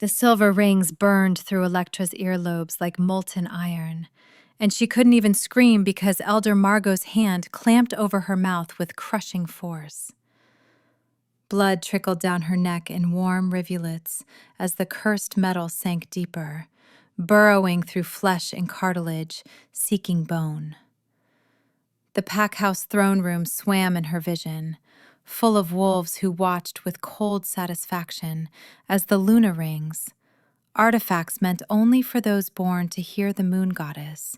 The silver rings burned through Electra's earlobes like molten iron, and she couldn't even scream because Elder Margot's hand clamped over her mouth with crushing force. Blood trickled down her neck in warm rivulets as the cursed metal sank deeper, burrowing through flesh and cartilage, seeking bone. The packhouse throne room swam in her vision, full of wolves who watched with cold satisfaction as the Luna rings, artifacts meant only for those born to hear the moon goddess,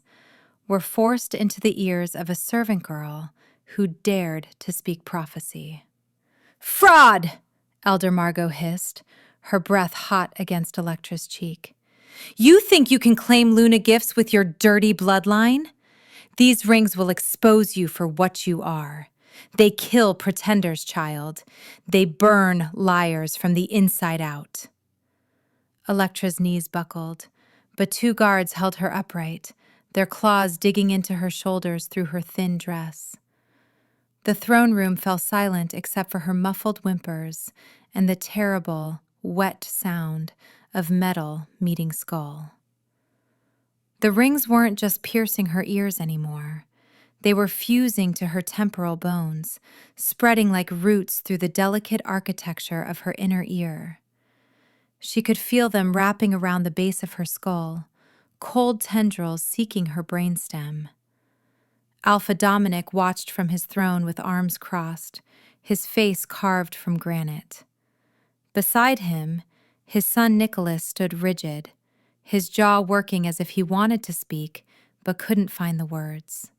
were forced into the ears of a servant girl who dared to speak prophecy. "Fraud!" Elder Margot hissed, her breath hot against Electra's cheek. "You think you can claim Luna gifts with your dirty bloodline? These rings will expose you for what you are. They kill pretenders, child. They burn liars from the inside out." Electra's knees buckled, but two guards held her upright, their claws digging into her shoulders through her thin dress. The throne room fell silent except for her muffled whimpers and the terrible, wet sound of metal meeting skull. The rings weren't just piercing her ears anymore. They were fusing to her temporal bones, spreading like roots through the delicate architecture of her inner ear. She could feel them wrapping around the base of her skull, cold tendrils seeking her brainstem. Alpha Dominic watched from his throne with arms crossed, his face carved from granite. Beside him, his son Nicholas stood rigid, his jaw working as if he wanted to speak but couldn't find the words.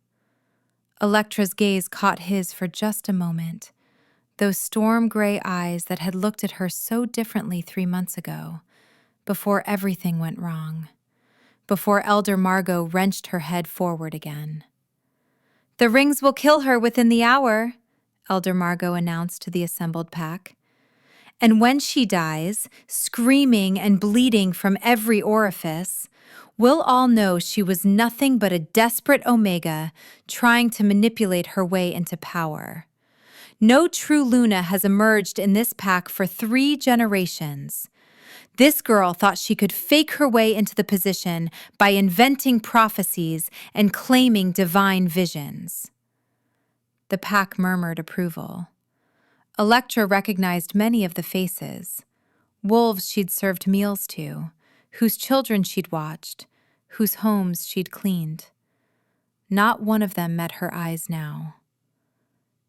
Electra's gaze caught his for just a moment, those storm-gray eyes that had looked at her so differently 3 months ago, before everything went wrong, before Elder Margot wrenched her head forward again. "The rings will kill her within the hour," Elder Margot announced to the assembled pack. "And when she dies, screaming and bleeding from every orifice, we'll all know she was nothing but a desperate Omega trying to manipulate her way into power. No true Luna has emerged in this pack for 3 generations. This girl thought she could fake her way into the position by inventing prophecies and claiming divine visions." The pack murmured approval. Electra recognized many of the faces, wolves she'd served meals to, whose children she'd watched, whose homes she'd cleaned. Not one of them met her eyes now.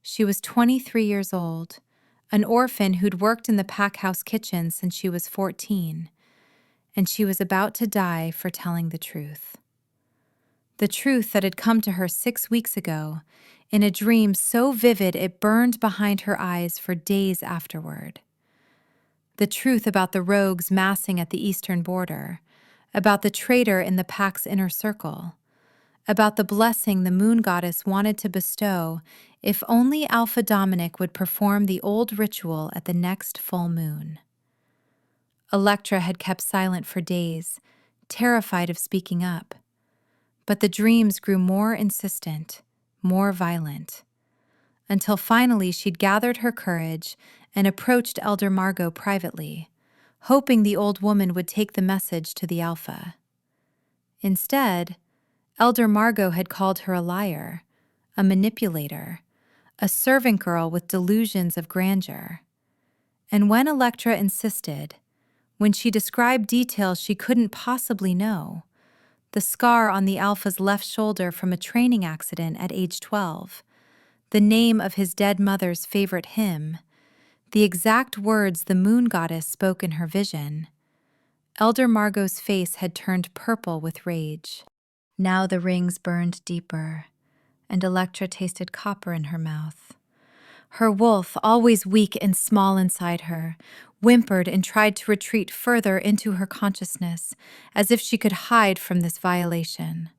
She was 23 years old, an orphan who'd worked in the packhouse kitchen since she was 14, and she was about to die for telling the truth. The truth that had come to her 6 weeks ago, in a dream so vivid it burned behind her eyes for days afterward. The truth about the rogues massing at the eastern border, about the traitor in the pack's inner circle, about the blessing the moon goddess wanted to bestow if only Alpha Dominic would perform the old ritual at the next full moon. Electra had kept silent for days, terrified of speaking up. But the dreams grew more insistent, more violent, until finally she'd gathered her courage and approached Elder Margot privately, hoping the old woman would take the message to the Alpha. Instead, Elder Margot had called her a liar, a manipulator, a servant girl with delusions of grandeur. And when Electra insisted, when she described details she couldn't possibly know, the scar on the Alpha's left shoulder from a training accident at age 12, the name of his dead mother's favorite hymn, the exact words the moon goddess spoke in her vision, Elder Margot's face had turned purple with rage. Now the rings burned deeper, and Electra tasted copper in her mouth. Her wolf, always weak and small inside her, whimpered and tried to retreat further into her consciousness, as if she could hide from this violation.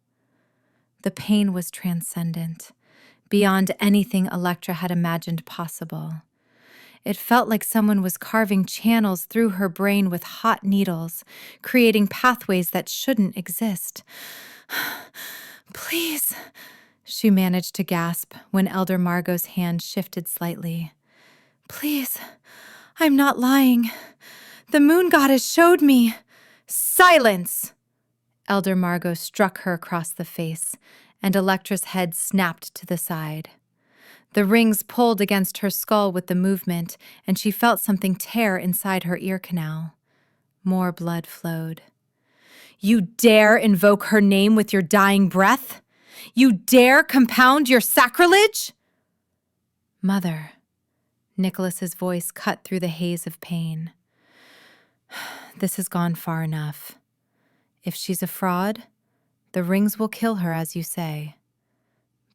The pain was transcendent, beyond anything Electra had imagined possible. It felt like someone was carving channels through her brain with hot needles, creating pathways that shouldn't exist. "Please," she managed to gasp when Elder Margot's hand shifted slightly. "Please, I'm not lying. The moon goddess showed me. Silence! Elder Margot struck her across the face, and Electra's head snapped to the side. The rings pulled against her skull with the movement, and she felt something tear inside her ear canal. More blood flowed. You dare invoke her name with your dying breath? You dare compound your sacrilege? Mother, Nicholas's voice cut through the haze of pain. This has gone far enough. If she's a fraud, the rings will kill her, as you say.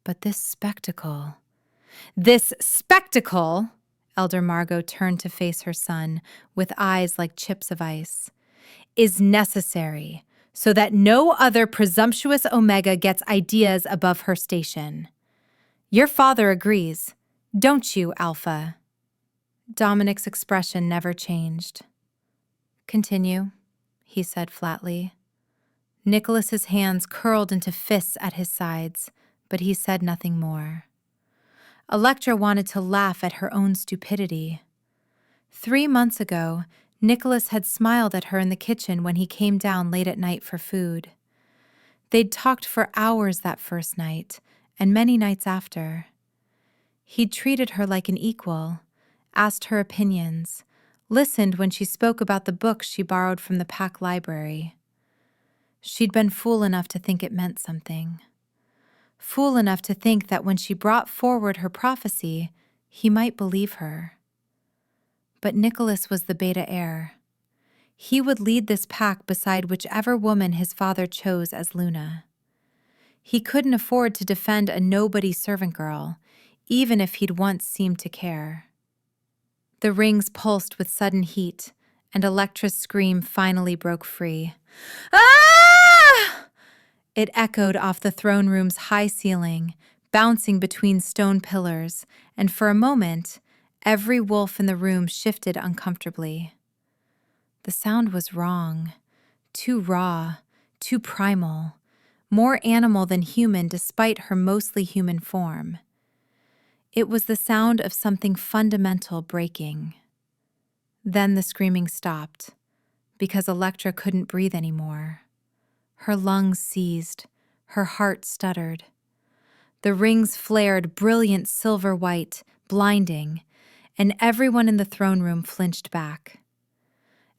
But this spectacle... Elder Margot turned to face her son with eyes like chips of ice, is necessary so that no other presumptuous Omega gets ideas above her station. Your father agrees, don't you, Alpha? Dominic's expression never changed. Continue, he said flatly. Nicholas's hands curled into fists at his sides, but he said nothing more. Electra wanted to laugh at her own stupidity. 3 months ago, Nicholas had smiled at her in the kitchen when he came down late at night for food. They'd talked for hours that first night, and many nights after. He'd treated her like an equal, asked her opinions, listened when she spoke about the books she borrowed from the Pack library. She'd been fool enough to think it meant something. Fool enough to think that when she brought forward her prophecy, he might believe her. But Nicholas was the beta heir. He would lead this pack beside whichever woman his father chose as Luna. He couldn't afford to defend a nobody servant girl, even if he'd once seemed to care. The rings pulsed with sudden heat, and Electra's scream finally broke free. Ah! It echoed off the throne room's high ceiling, bouncing between stone pillars, and for a moment, every wolf in the room shifted uncomfortably. The sound was wrong, too raw, too primal, more animal than human despite her mostly human form. It was the sound of something fundamental breaking. Then the screaming stopped, because Electra couldn't breathe anymore. Her lungs seized, her heart stuttered. The rings flared brilliant silver white, blinding, and everyone in the throne room flinched back.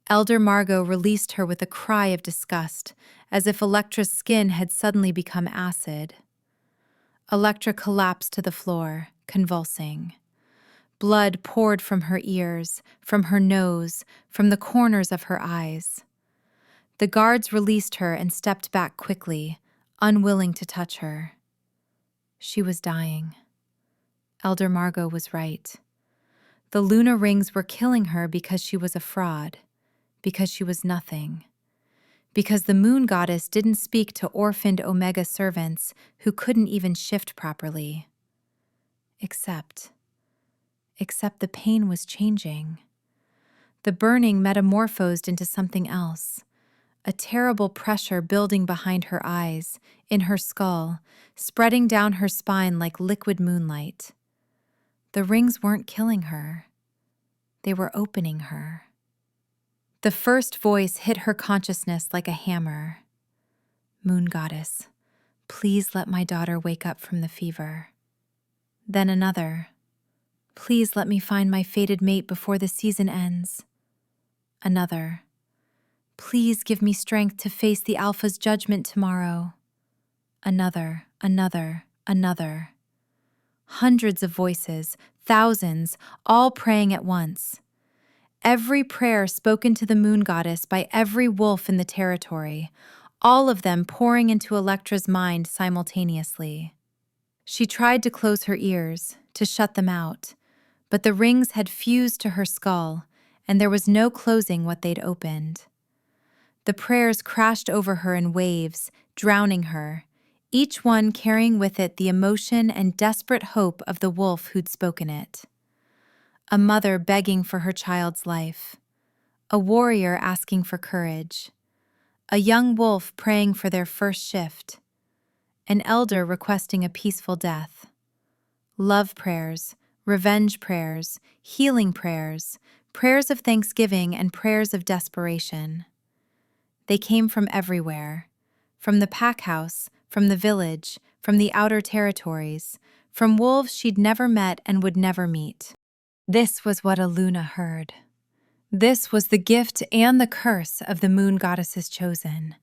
Elder Margot released her with a cry of disgust, as if Electra's skin had suddenly become acid. Electra collapsed to the floor, convulsing. Blood poured from her ears, from her nose, from the corners of her eyes. The guards released her and stepped back quickly, unwilling to touch her. She was dying. Elder Margot was right. The Luna rings were killing her because she was a fraud, because she was nothing, because the moon goddess didn't speak to orphaned Omega servants who couldn't even shift properly. Except the pain was changing. The burning metamorphosed into something else. A terrible pressure building behind her eyes, in her skull, spreading down her spine like liquid moonlight. The rings weren't killing her. They were opening her. The first voice hit her consciousness like a hammer. Moon goddess, please let my daughter wake up from the fever. Then another. Please let me find my fated mate before the season ends. Another. Please give me strength to face the Alpha's judgment tomorrow. Another. Hundreds of voices, thousands, all praying at once. Every prayer spoken to the moon goddess by every wolf in the territory, all of them pouring into Electra's mind simultaneously. She tried to close her ears, to shut them out, but the rings had fused to her skull, and there was no closing what they'd opened. The prayers crashed over her in waves, drowning her, each one carrying with it the emotion and desperate hope of the wolf who'd spoken it. A mother begging for her child's life, a warrior asking for courage, a young wolf praying for their first shift, an elder requesting a peaceful death. Love prayers, revenge prayers, healing prayers, prayers of thanksgiving and prayers of desperation. They came from everywhere, from the pack house, from the village, from the outer territories, from wolves she'd never met and would never meet. This was what Aluna heard. This was the gift and the curse of the moon goddess's chosen.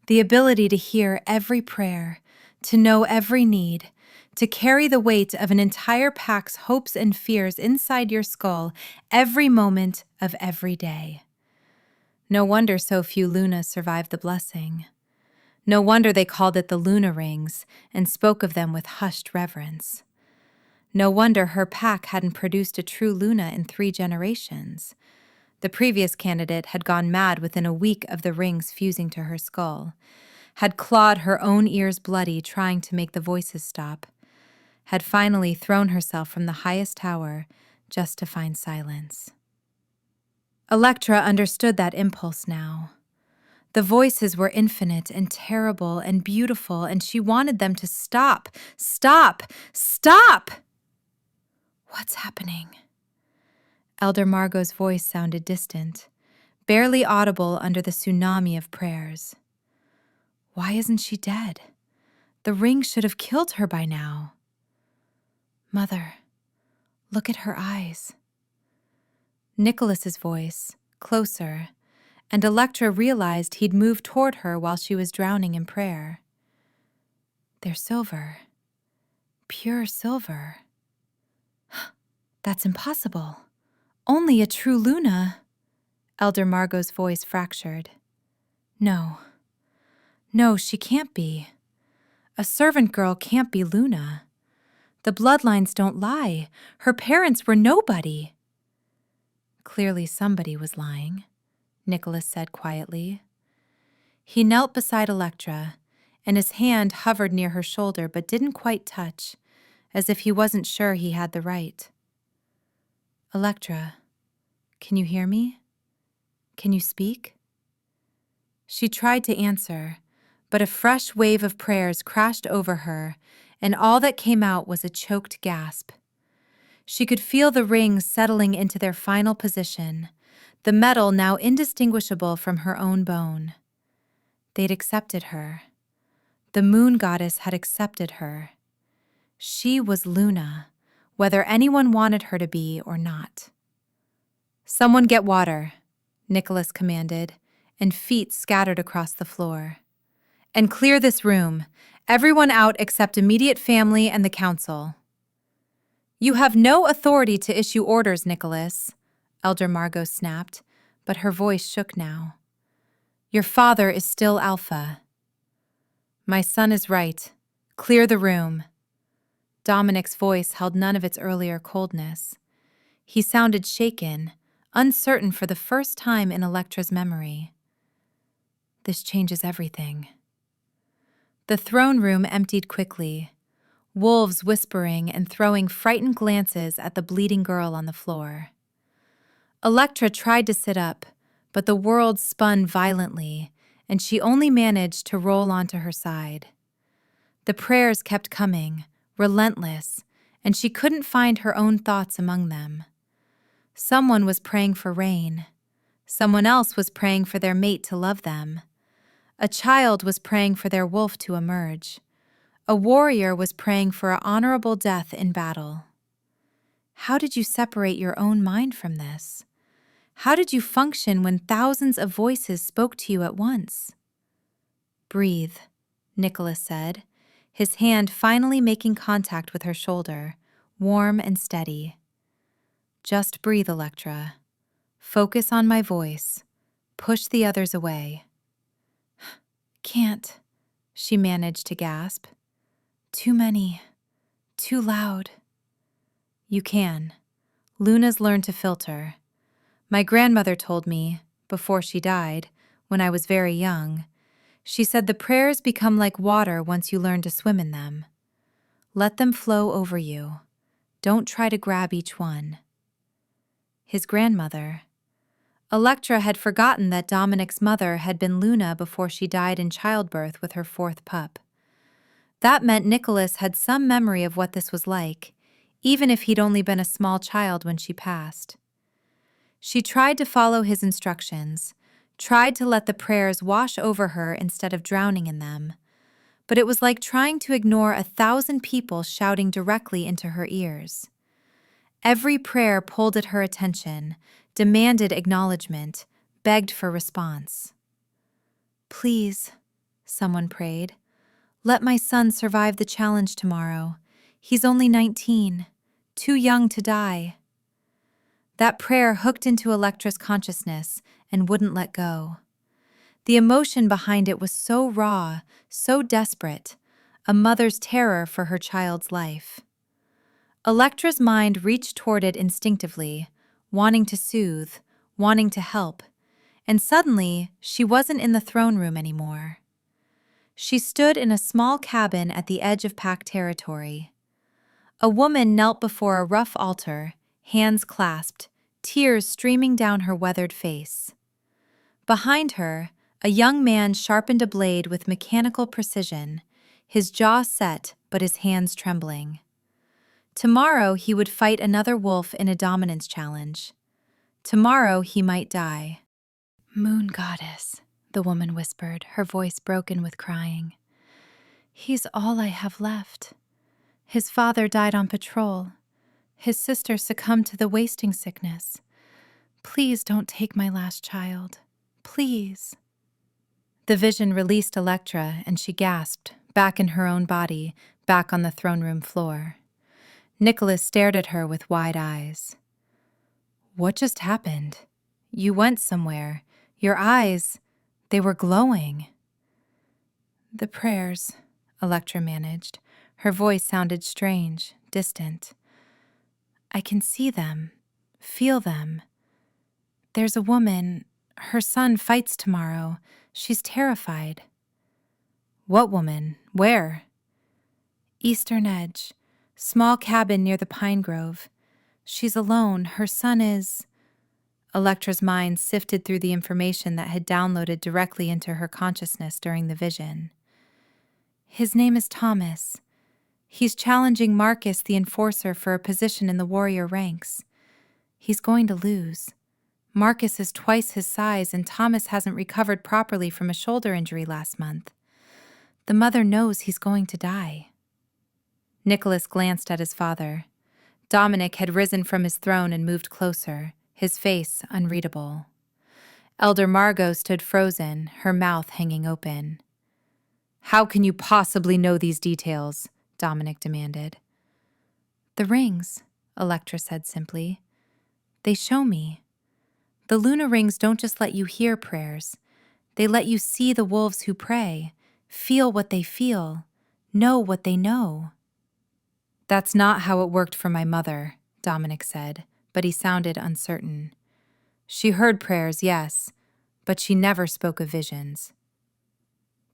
The ability to hear every prayer, to know every need, to carry the weight of an entire pack's hopes and fears inside your skull every moment of every day. No wonder so few Lunas survived the blessing. No wonder they called it the Luna Rings and spoke of them with hushed reverence. No wonder her pack hadn't produced a true Luna in 3 generations. The previous candidate had gone mad within a week of the rings fusing to her skull, had clawed her own ears bloody trying to make the voices stop, had finally thrown herself from the highest tower just to find silence. Electra understood that impulse now. The voices were infinite and terrible and beautiful, and she wanted them to stop, stop, stop! What's happening? Elder Margot's voice sounded distant, barely audible under the tsunami of prayers. Why isn't she dead? The ring should have killed her by now. Mother, look at her eyes. Nicholas's voice, closer, and Electra realized he'd moved toward her while she was drowning in prayer. They're silver. Pure silver. That's impossible. Only a true Luna. Elder Margot's voice fractured. No, she can't be. A servant girl can't be Luna. The bloodlines don't lie. Her parents were nobody. Clearly somebody was lying, Nicholas said quietly. He knelt beside Electra, and his hand hovered near her shoulder but didn't quite touch, as if he wasn't sure he had the right. Electra, can you hear me? Can you speak? She tried to answer, but a fresh wave of prayers crashed over her, and all that came out was a choked gasp. She could feel the rings settling into their final position, the metal now indistinguishable from her own bone. They'd accepted her. The moon goddess had accepted her. She was Luna, whether anyone wanted her to be or not. Someone get water, Nicholas commanded, and feet scattered across the floor. And clear this room, everyone out except immediate family and the council. You have no authority to issue orders, Nicholas, Elder Margot snapped, but her voice shook now. Your father is still Alpha. My son is right. Clear the room. Dominic's voice held none of its earlier coldness. He sounded shaken, uncertain for the first time in Electra's memory. This changes everything. The throne room emptied quickly, wolves whispering and throwing frightened glances at the bleeding girl on the floor. Electra tried to sit up, but the world spun violently, and she only managed to roll onto her side. The prayers kept coming, relentless, and she couldn't find her own thoughts among them. Someone was praying for rain. Someone else was praying for their mate to love them. A child was praying for their wolf to emerge. A warrior was praying for an honorable death in battle. How did you separate your own mind from this? How did you function when thousands of voices spoke to you at once? Breathe, Nicholas said, his hand finally making contact with her shoulder, warm and steady. Just breathe, Electra. Focus on my voice. Push the others away. Can't, she managed to gasp. Too many. Too loud. You can. Luna's learned to filter. My grandmother told me, before she died, when I was very young, she said the prayers become like water once you learn to swim in them. Let them flow over you. Don't try to grab each one. His grandmother. Electra had forgotten that Dominic's mother had been Luna before she died in childbirth with her 4th pup. That meant Nicholas had some memory of what this was like, even if he'd only been a small child when she passed. She tried to follow his instructions, tried to let the prayers wash over her instead of drowning in them, but it was like trying to ignore 1,000 people shouting directly into her ears. Every prayer pulled at her attention, demanded acknowledgement, begged for response. "Please," someone prayed, "let my son survive the challenge tomorrow. He's only 19, too young to die." That prayer hooked into Electra's consciousness and wouldn't let go. The emotion behind it was so raw, so desperate, a mother's terror for her child's life. Electra's mind reached toward it instinctively, wanting to soothe, wanting to help, and suddenly she wasn't in the throne room anymore. She stood in a small cabin at the edge of pack territory. A woman knelt before a rough altar, hands clasped, tears streaming down her weathered face. Behind her, a young man sharpened a blade with mechanical precision, his jaw set but his hands trembling. Tomorrow he would fight another wolf in a dominance challenge. Tomorrow he might die. "Moon goddess," the woman whispered, her voice broken with crying. "He's all I have left. His father died on patrol. His sister succumbed to the wasting sickness. Please don't take my last child. Please." The vision released Electra, and she gasped, back in her own body, back on the throne room floor. Nicholas stared at her with wide eyes. "What just happened? You went somewhere. Your eyes, they were glowing." "The prayers," Electra managed. Her voice sounded strange, distant. "I can see them, feel them. There's a woman. Her son fights tomorrow. She's terrified." "What woman? Where?" "Eastern Edge. Small cabin near the pine grove. She's alone. Her son is—" Electra's mind sifted through the information that had downloaded directly into her consciousness during the vision. "His name is Thomas. He's challenging Marcus the Enforcer for a position in the warrior ranks. He's going to lose. Marcus is twice his size, and Thomas hasn't recovered properly from a shoulder injury last month. The mother knows he's going to die." Nicholas glanced at his father. Dominic had risen from his throne and moved closer, his face unreadable. Elder Margot stood frozen, her mouth hanging open. "How can you possibly know these details?" Dominic demanded. "The rings," Electra said simply. "They show me. The Luna rings don't just let you hear prayers. They let you see the wolves who pray, feel what they feel, know what they know." "That's not how it worked for my mother," Dominic said, but he sounded uncertain. "She heard prayers, yes, but she never spoke of visions."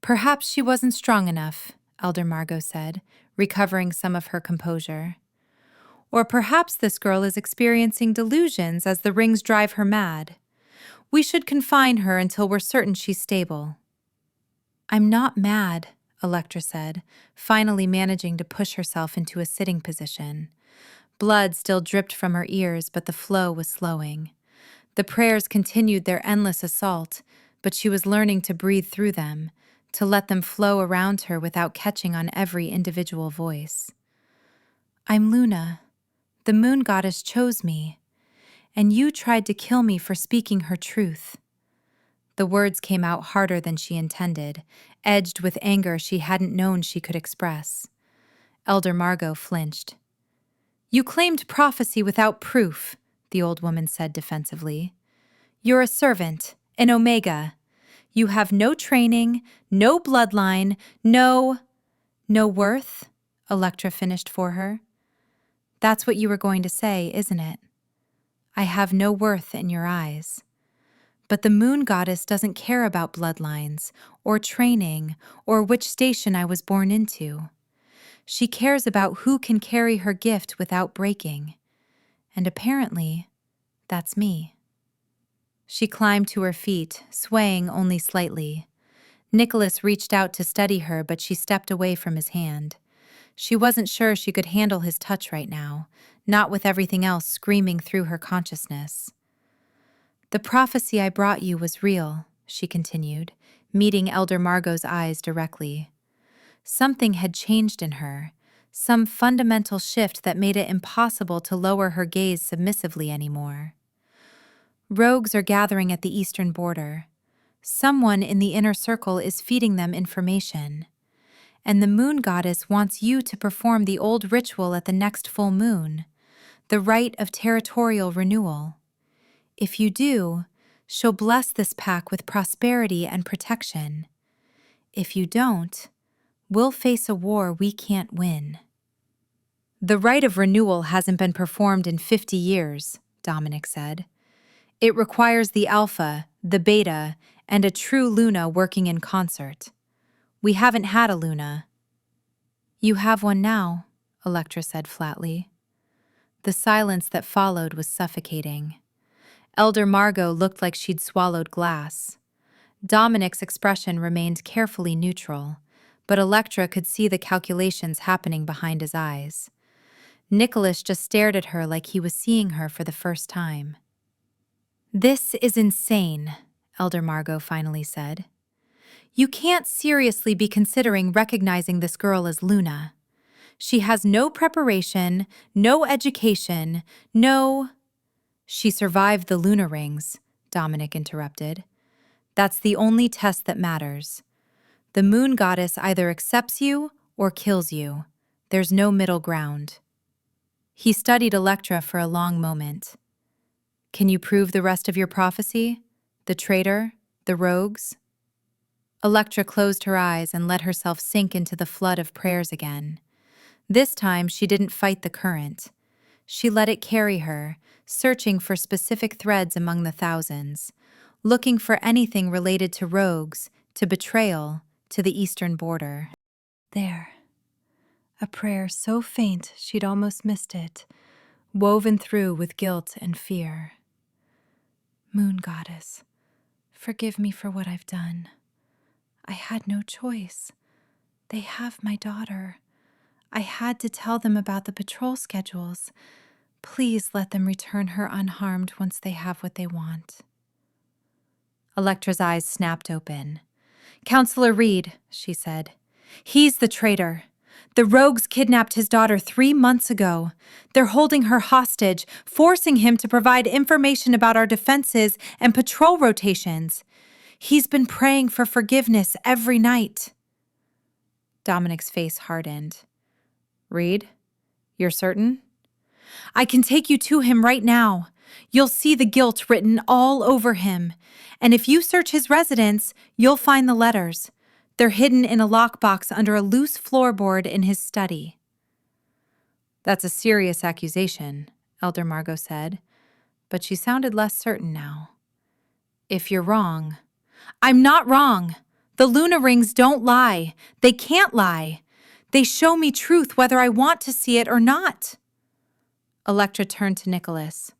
"Perhaps she wasn't strong enough," Elder Margot said, recovering some of her composure. "Or perhaps this girl is experiencing delusions as the rings drive her mad. We should confine her until we're certain she's stable." "I'm not mad," Electra said, finally managing to push herself into a sitting position. Blood still dripped from her ears, but the flow was slowing. The prayers continued their endless assault, but she was learning to breathe through them, to let them flow around her without catching on every individual voice. "I'm Luna. The moon goddess chose me, and you tried to kill me for speaking her truth." The words came out harder than she intended, edged with anger she hadn't known she could express. Elder Margot flinched. "You claimed prophecy without proof," the old woman said defensively. "You're a servant, an Omega. You have no training, no bloodline, no worth," Electra finished for her. "That's what you were going to say, isn't it? I have no worth in your eyes. But the moon goddess doesn't care about bloodlines, or training, or which station I was born into. She cares about who can carry her gift without breaking. And apparently, that's me." She climbed to her feet, swaying only slightly. Nicholas reached out to steady her, but she stepped away from his hand. She wasn't sure she could handle his touch right now, not with everything else screaming through her consciousness. The prophecy I brought you was real, she continued, meeting Elder Margot's eyes directly. Something had changed in her, some fundamental shift that made it impossible to lower her gaze submissively anymore. Rogues are gathering at the eastern border. Someone in the inner circle is feeding them information. And the moon goddess wants you to perform the old ritual at the next full moon, the rite of territorial renewal. If you do, she'll bless this pack with prosperity and protection. If you don't, we'll face a war we can't win. The rite of renewal hasn't been performed in 50 years, Dominic said. It requires the alpha, the beta, and a true Luna working in concert. We haven't had a Luna. You have one now, Electra said flatly. The silence that followed was suffocating. Elder Margot looked like she'd swallowed glass. Dominic's expression remained carefully neutral, but Electra could see the calculations happening behind his eyes. Nicholas just stared at her like he was seeing her for the first time. This is insane, Elder Margot finally said. You can't seriously be considering recognizing this girl as Luna. She has no preparation, no education, no— She survived the Luna rings, Dominic interrupted. That's the only test that matters. The moon goddess either accepts you or kills you. There's no middle ground. He studied Electra for a long moment. Can you prove the rest of your prophecy? The traitor? The rogues? Electra closed her eyes and let herself sink into the flood of prayers again. This time she didn't fight the current. She let it carry her, searching for specific threads among the thousands, looking for anything related to rogues, to betrayal, to the eastern border. There. A prayer so faint she'd almost missed it, woven through with guilt and fear. Moon goddess, forgive me for what I've done. I had no choice. They have my daughter. I had to tell them about the patrol schedules. Please let them return her unharmed once they have what they want. Electra's eyes snapped open. Counselor Reed, she said. He's the traitor. The rogues kidnapped his daughter 3 months ago. They're holding her hostage, forcing him to provide information about our defenses and patrol rotations. He's been praying for forgiveness every night. Dominic's face hardened. Reed, you're certain? I can take you to him right now. You'll see the guilt written all over him. And if you search his residence, you'll find the letters. They're hidden in a lockbox under a loose floorboard in his study. That's a serious accusation, Elder Margot said, but she sounded less certain now. If you're wrong— I'm not wrong. The Luna rings don't lie. They can't lie. They show me truth whether I want to see it or not. Electra turned to Nicholas.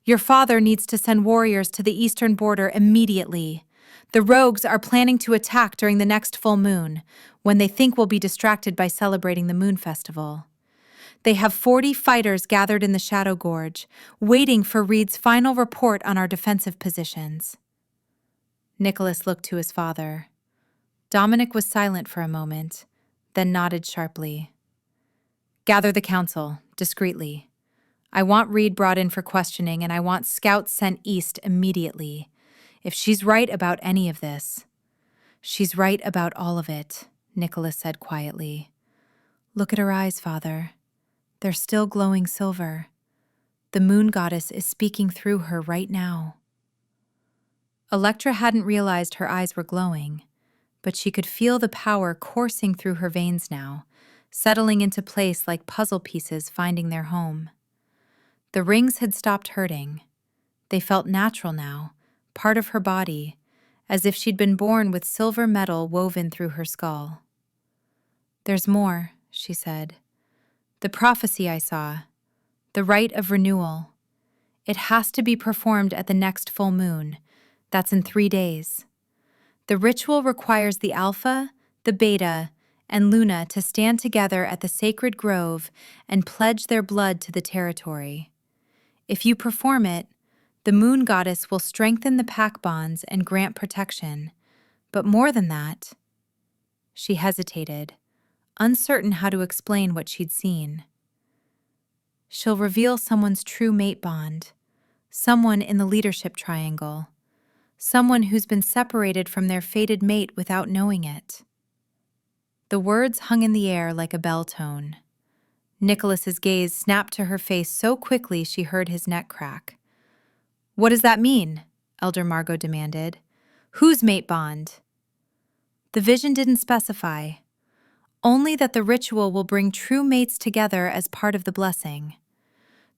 Your father needs to send warriors to the eastern border immediately. The rogues are planning to attack during the next full moon, when they think we'll be distracted by celebrating the moon festival. They have 40 fighters gathered in the Shadow Gorge, waiting for Reed's final report on our defensive positions. Nicholas looked to his father. Dominic was silent for a moment, then nodded sharply. Gather the council, discreetly. I want Reed brought in for questioning, and I want scouts sent east immediately. If she's right about any of this— She's right about all of it, Nicholas said quietly. Look at her eyes, Father. They're still glowing silver. The moon goddess is speaking through her right now. Electra hadn't realized her eyes were glowing, but she could feel the power coursing through her veins now, settling into place like puzzle pieces finding their home. The rings had stopped hurting. They felt natural now, part of her body, as if she'd been born with silver metal woven through her skull. There's more, she said. The prophecy I saw, the rite of renewal. It has to be performed at the next full moon. That's in 3 days. The ritual requires the Alpha, the Beta, and Luna to stand together at the sacred grove and pledge their blood to the territory. If you perform it, The moon goddess will strengthen the pack bonds and grant protection. But more than that, she hesitated, uncertain how to explain what she'd seen. She'll reveal someone's true mate bond, someone in the leadership triangle, someone who's been separated from their fated mate without knowing it. The words hung in the air like a bell tone. Nicholas's gaze snapped to her face so quickly she heard his neck crack. "What does that mean?" Elder Margot demanded. "Whose mate bond?" The vision didn't specify, only that the ritual will bring true mates together as part of the blessing.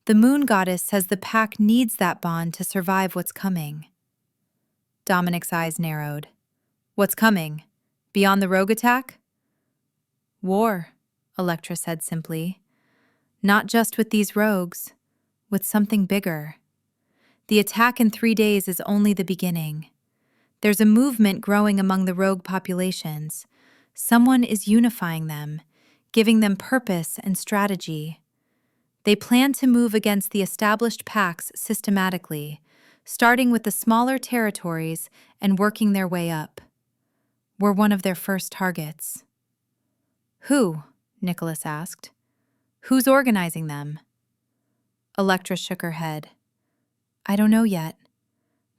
The moon goddess says the pack needs that bond to survive what's coming. Dominic's eyes narrowed. "What's coming? Beyond the rogue attack?" "War," Electra said simply. "Not just with these rogues, with something bigger. The attack in 3 days is only the beginning. There's a movement growing among the rogue populations. Someone is unifying them, giving them purpose and strategy. They plan to move against the established packs systematically, starting with the smaller territories and working their way up. We're one of their first targets." "Who?" Nicholas asked. "Who's organizing them?" Electra shook her head. "I don't know yet.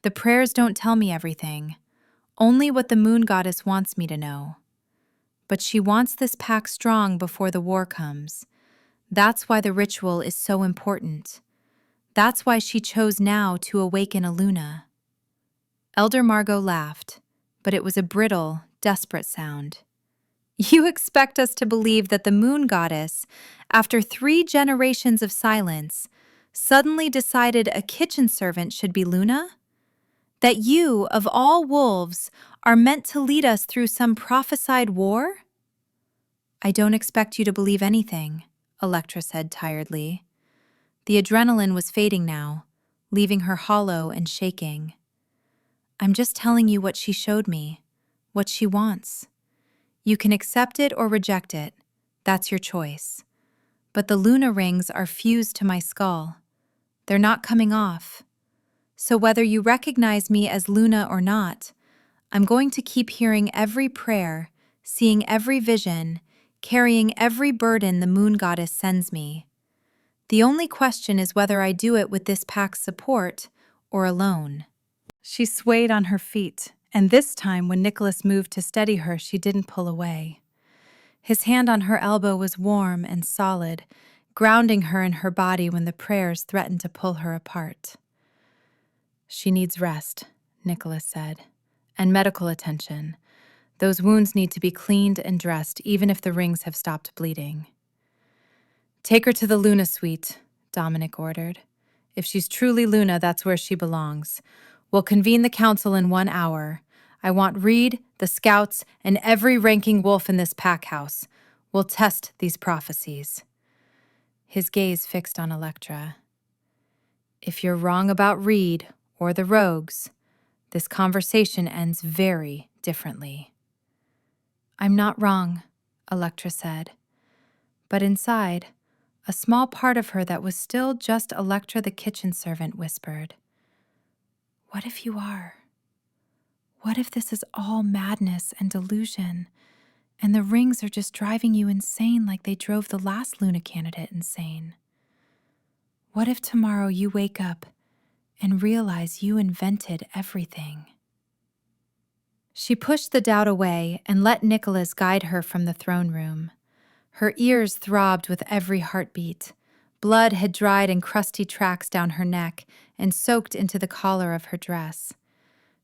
The prayers don't tell me everything, only what the moon goddess wants me to know. But she wants this pack strong before the war comes. That's why the ritual is so important. That's why she chose now to awaken a Luna." Elder Margot laughed, but it was a brittle, desperate sound. "You expect us to believe that the moon goddess, after 3 generations of silence, suddenly decided a kitchen servant should be Luna? That you, of all wolves, are meant to lead us through some prophesied war?" "I don't expect you to believe anything," Electra said tiredly. The adrenaline was fading now, leaving her hollow and shaking. "I'm just telling you what she showed me, what she wants. You can accept it or reject it. That's your choice. But the Luna rings are fused to my skull. They're not coming off. So whether you recognize me as Luna or not, I'm going to keep hearing every prayer, seeing every vision, carrying every burden the moon goddess sends me. The only question is whether I do it with this pack's support or alone." She swayed on her feet, and this time when Nicholas moved to steady her, she didn't pull away. His hand on her elbow was warm and solid, grounding her in her body when the prayers threatened to pull her apart. "She needs rest," Nicholas said, "and medical attention. Those wounds need to be cleaned and dressed, even if the rings have stopped bleeding." "Take her to the Luna suite," Dominic ordered. "If she's truly Luna, that's where she belongs. We'll convene the council in 1 hour. I want Reed, the scouts, and every ranking wolf in this pack house. We'll test these prophecies." His gaze fixed on Electra. "If you're wrong about Reed or the rogues, this conversation ends very differently." "I'm not wrong," Electra said. But inside, a small part of her that was still just Electra the kitchen servant whispered, "What if you are? What if this is all madness and delusion, and the rings are just driving you insane like they drove the last Luna candidate insane? What if tomorrow you wake up and realize you invented everything?" She pushed the doubt away and let Nicholas guide her from the throne room. Her ears throbbed with every heartbeat. Blood had dried in crusty tracks down her neck and soaked into the collar of her dress.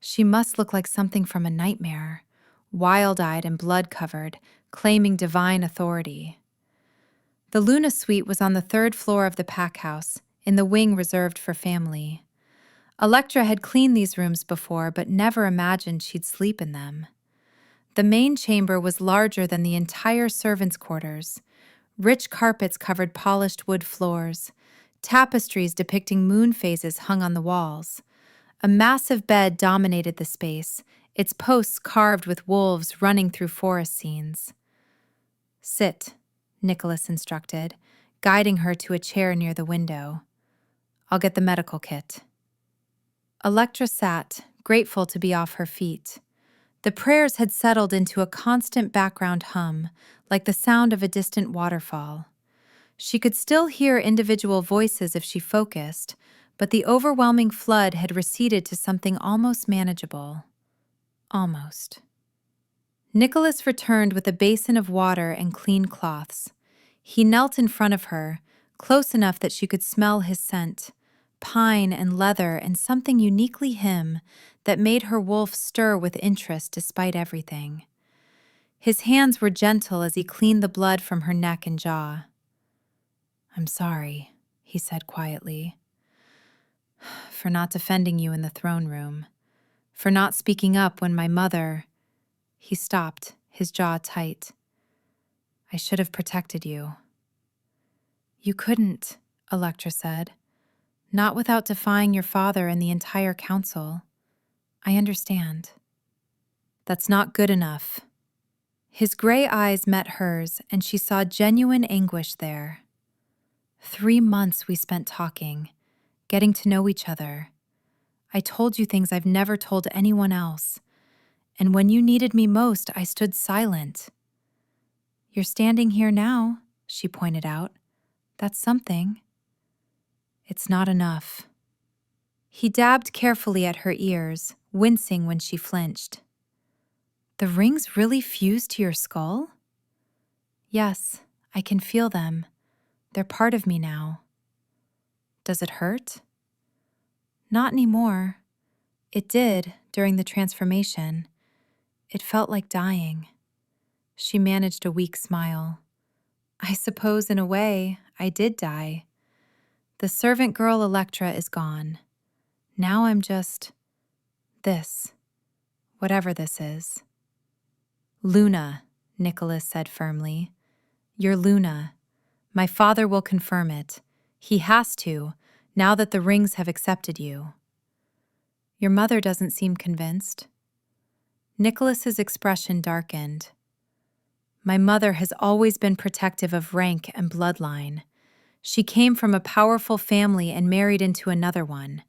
She must look like something from a nightmare, wild-eyed and blood-covered, claiming divine authority. The Luna suite was on the 3rd floor of the pack house, in the wing reserved for family. Electra had cleaned these rooms before, but never imagined she'd sleep in them. The main chamber was larger than the entire servants' quarters. Rich carpets covered polished wood floors. Tapestries depicting moon phases hung on the walls. A massive bed dominated the space, its posts carved with wolves running through forest scenes. "Sit," Nicholas instructed, guiding her to a chair near the window. "I'll get the medical kit." Electra sat, grateful to be off her feet. The prayers had settled into a constant background hum, like the sound of a distant waterfall. She could still hear individual voices if she focused, but the overwhelming flood had receded to something almost manageable. Almost. Nicholas returned with a basin of water and clean cloths. He knelt in front of her, close enough that she could smell his scent, pine and leather and something uniquely him that made her wolf stir with interest despite everything. His hands were gentle as he cleaned the blood from her neck and jaw. "I'm sorry," he said quietly, "for not defending you in the throne room, for not speaking up when my mother—" He stopped, his jaw tight. "I should have protected you." "You couldn't," Electra said. "Not without defying your father and the entire council. I understand." "That's not good enough." His gray eyes met hers, and she saw genuine anguish there. 3 months we spent talking, getting to know each other. I told you things I've never told anyone else. And when you needed me most, I stood silent. "You're standing here now," she pointed out. "That's something." "It's not enough." He dabbed carefully at her ears, wincing when she flinched. "The rings really fused to your skull?" "Yes, I can feel them. They're part of me now." "Does it hurt?" "Not anymore. It did during the transformation. It felt like dying." She managed a weak smile. "I suppose in a way I did die. The servant girl Electra is gone. Now I'm just this, whatever this is." "Luna," Nicholas said firmly. "You're Luna. My father will confirm it. He has to, now that the rings have accepted you." "Your mother doesn't seem convinced." Nicholas's expression darkened. "My mother has always been protective of rank and bloodline. She came from a powerful family and married into another one.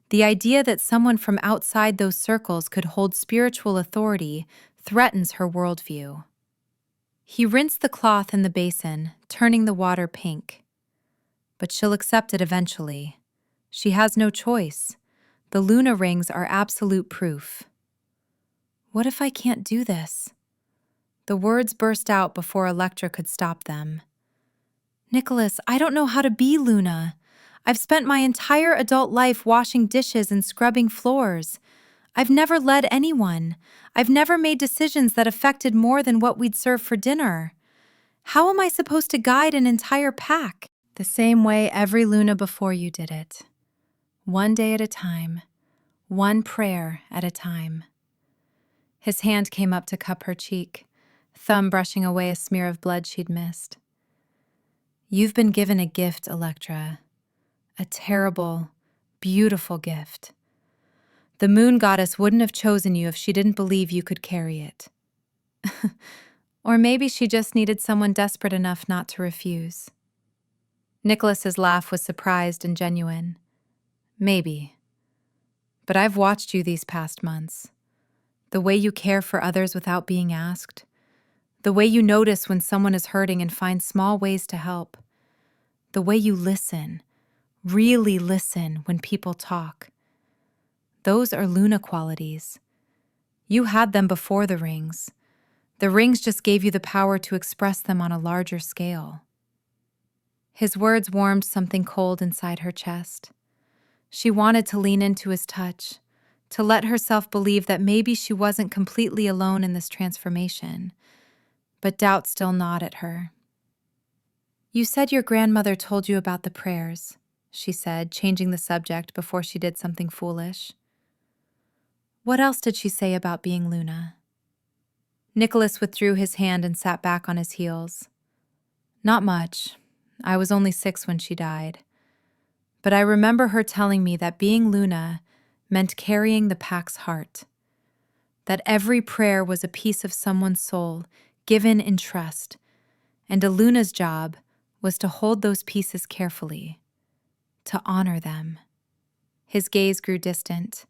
The idea that someone from outside those circles could hold spiritual authority threatens her worldview." He rinsed the cloth in the basin, turning the water pink. "But she'll accept it eventually. She has no choice. The Luna rings are absolute proof." "What if I can't do this?" The words burst out before Electra could stop them. "Nicholas, I don't know how to be Luna. I've spent my entire adult life washing dishes and scrubbing floors. I've never led anyone. I've never made decisions that affected more than what we'd serve for dinner. How am I supposed to guide an entire pack?" "The same way every Luna before you did it. One day at a time. One prayer at a time." His hand came up to cup her cheek, thumb brushing away a smear of blood she'd missed. "You've been given a gift, Electra. A terrible, beautiful gift. The moon goddess wouldn't have chosen you if she didn't believe you could carry it." Or maybe she just needed someone desperate enough not to refuse. Nicholas's laugh was surprised and genuine. "Maybe. But I've watched you these past months. The way you care for others without being asked. The way you notice when someone is hurting and find small ways to help. The way you listen, really listen when people talk. Those are Luna qualities. You had them before the rings. The rings just gave you the power to express them on a larger scale." His words warmed something cold inside her chest. She wanted to lean into his touch, to let herself believe that maybe she wasn't completely alone in this transformation, but doubt still gnawed at her. "You said your grandmother told you about the prayers," she said, changing the subject before she did something foolish. "What else did she say about being Luna?" Nicholas withdrew his hand and sat back on his heels. "Not much. I was only 6 when she died. But I remember her telling me that being Luna meant carrying the pack's heart. That every prayer was a piece of someone's soul, given in trust, and a Luna's job was to hold those pieces carefully, to honor them." His gaze grew distant.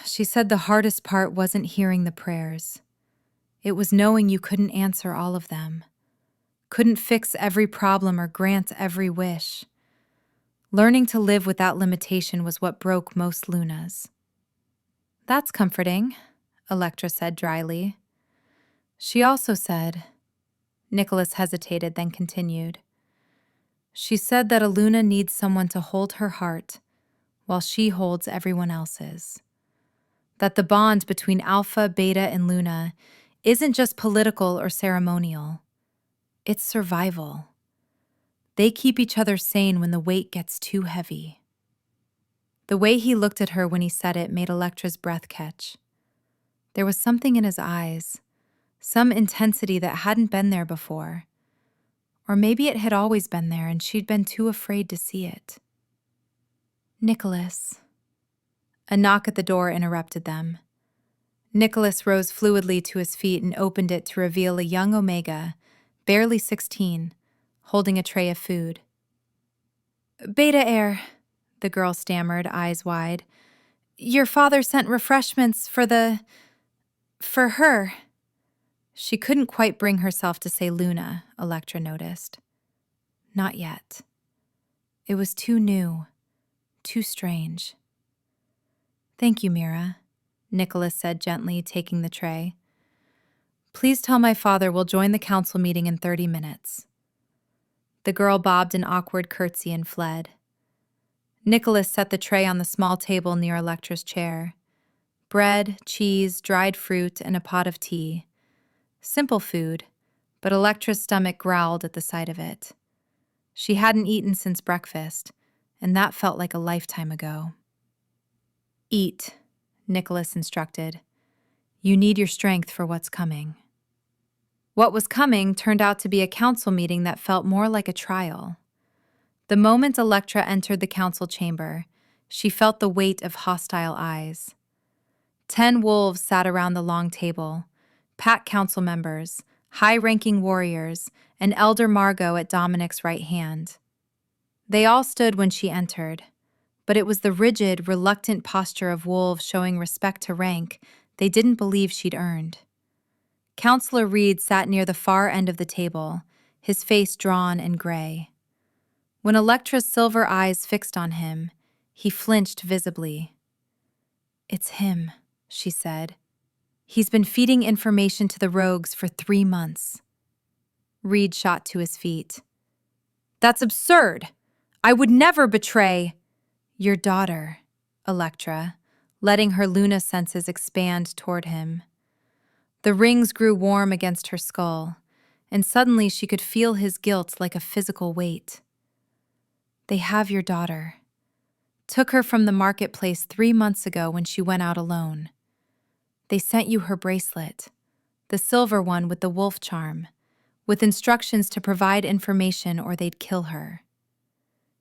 She said the hardest part wasn't hearing the prayers. It was knowing you couldn't answer all of them, couldn't fix every problem or grant every wish. Learning to live without limitation was what broke most Lunas. That's comforting, Electra said dryly. She also said, Nicholas hesitated, then continued. She said that a Luna needs someone to hold her heart while she holds everyone else's. That the bond between Alpha, Beta, and Luna isn't just political or ceremonial. It's survival. They keep each other sane when the weight gets too heavy. The way he looked at her when he said it made Electra's breath catch. There was something in his eyes, some intensity that hadn't been there before. Or maybe it had always been there and she'd been too afraid to see it. Nicholas. A knock at the door interrupted them. Nicholas rose fluidly to his feet and opened it to reveal a young Omega, barely 16, holding a tray of food. Beta Air, the girl stammered, eyes wide. Your father sent refreshments for her. She couldn't quite bring herself to say Luna, Electra noticed. Not yet. It was too new, too strange. Thank you, Mira, Nicholas said gently, taking the tray. Please tell my father we'll join the council meeting in 30 minutes. The girl bobbed an awkward curtsy and fled. Nicholas set the tray on the small table near Electra's chair. Bread, cheese, dried fruit, and a pot of tea. Simple food, but Electra's stomach growled at the sight of it. She hadn't eaten since breakfast, and that felt like a lifetime ago. Eat, Nicholas instructed. You need your strength for what's coming. What was coming turned out to be a council meeting that felt more like a trial. The moment Electra entered the council chamber, she felt the weight of hostile eyes. 10 wolves sat around the long table, pack council members, high-ranking warriors, and Elder Margot at Dominic's right hand. They all stood when she entered, but it was the rigid, reluctant posture of wolves showing respect to rank they didn't believe she'd earned. Counselor Reed sat near the far end of the table, his face drawn and gray. When Electra's silver eyes fixed on him, he flinched visibly. It's him, she said. He's been feeding information to the rogues for 3 months. Reed shot to his feet. That's absurd! I would never betray your daughter, Electra, letting her Luna senses expand toward him. The rings grew warm against her skull, and suddenly she could feel his guilt like a physical weight. They have your daughter. Took her from the marketplace 3 months ago when she went out alone. They sent you her bracelet, the silver one with the wolf charm, with instructions to provide information or they'd kill her.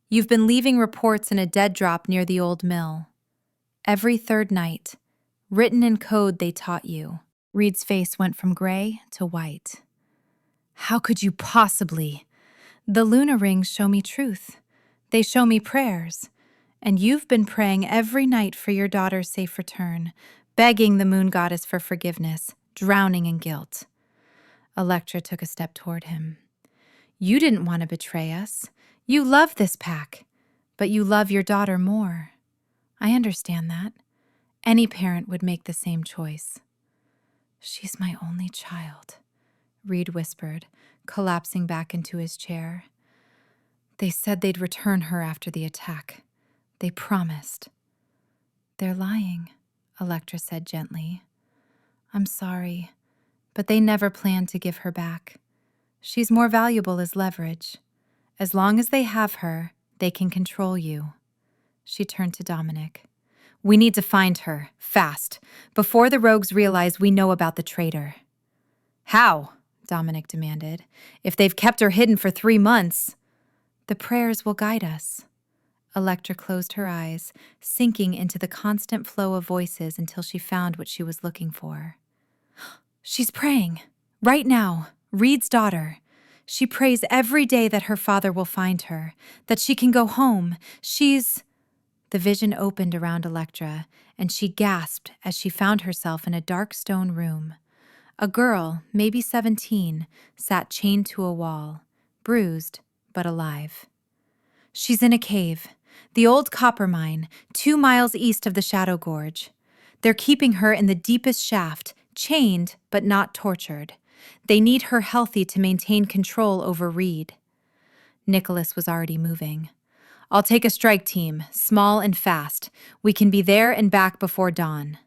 You've been leaving reports in a dead drop near the old mill. Every third night, written in code they taught you. Reed's face went from gray to white. How could you possibly? The Luna rings show me truth. They show me prayers. And you've been praying every night for your daughter's safe return, begging the moon goddess for forgiveness, drowning in guilt. Electra took a step toward him. You didn't want to betray us. You love this pack, but you love your daughter more. I understand that. Any parent would make the same choice. She's my only child, Reed whispered, collapsing back into his chair. They said they'd return her after the attack. They promised. They're lying, Electra said gently. I'm sorry, but they never planned to give her back. She's more valuable as leverage. As long as they have her, they can control you. She turned to Dominic. We need to find her, fast, before the rogues realize we know about the traitor. How? Dominic demanded. If they've kept her hidden for 3 months. The prayers will guide us. Electra closed her eyes, sinking into the constant flow of voices until she found what she was looking for. She's praying. Right now. Reed's daughter. She prays every day that her father will find her, that she can go home. The vision opened around Electra, and she gasped as she found herself in a dark stone room. A girl, maybe 17, sat chained to a wall, bruised but alive. She's in a cave, the old copper mine, 2 miles east of the Shadow Gorge. They're keeping her in the deepest shaft, chained but not tortured. They need her healthy to maintain control over Reed. Nicholas was already moving. I'll take a strike team, small and fast. We can be there and back before dawn.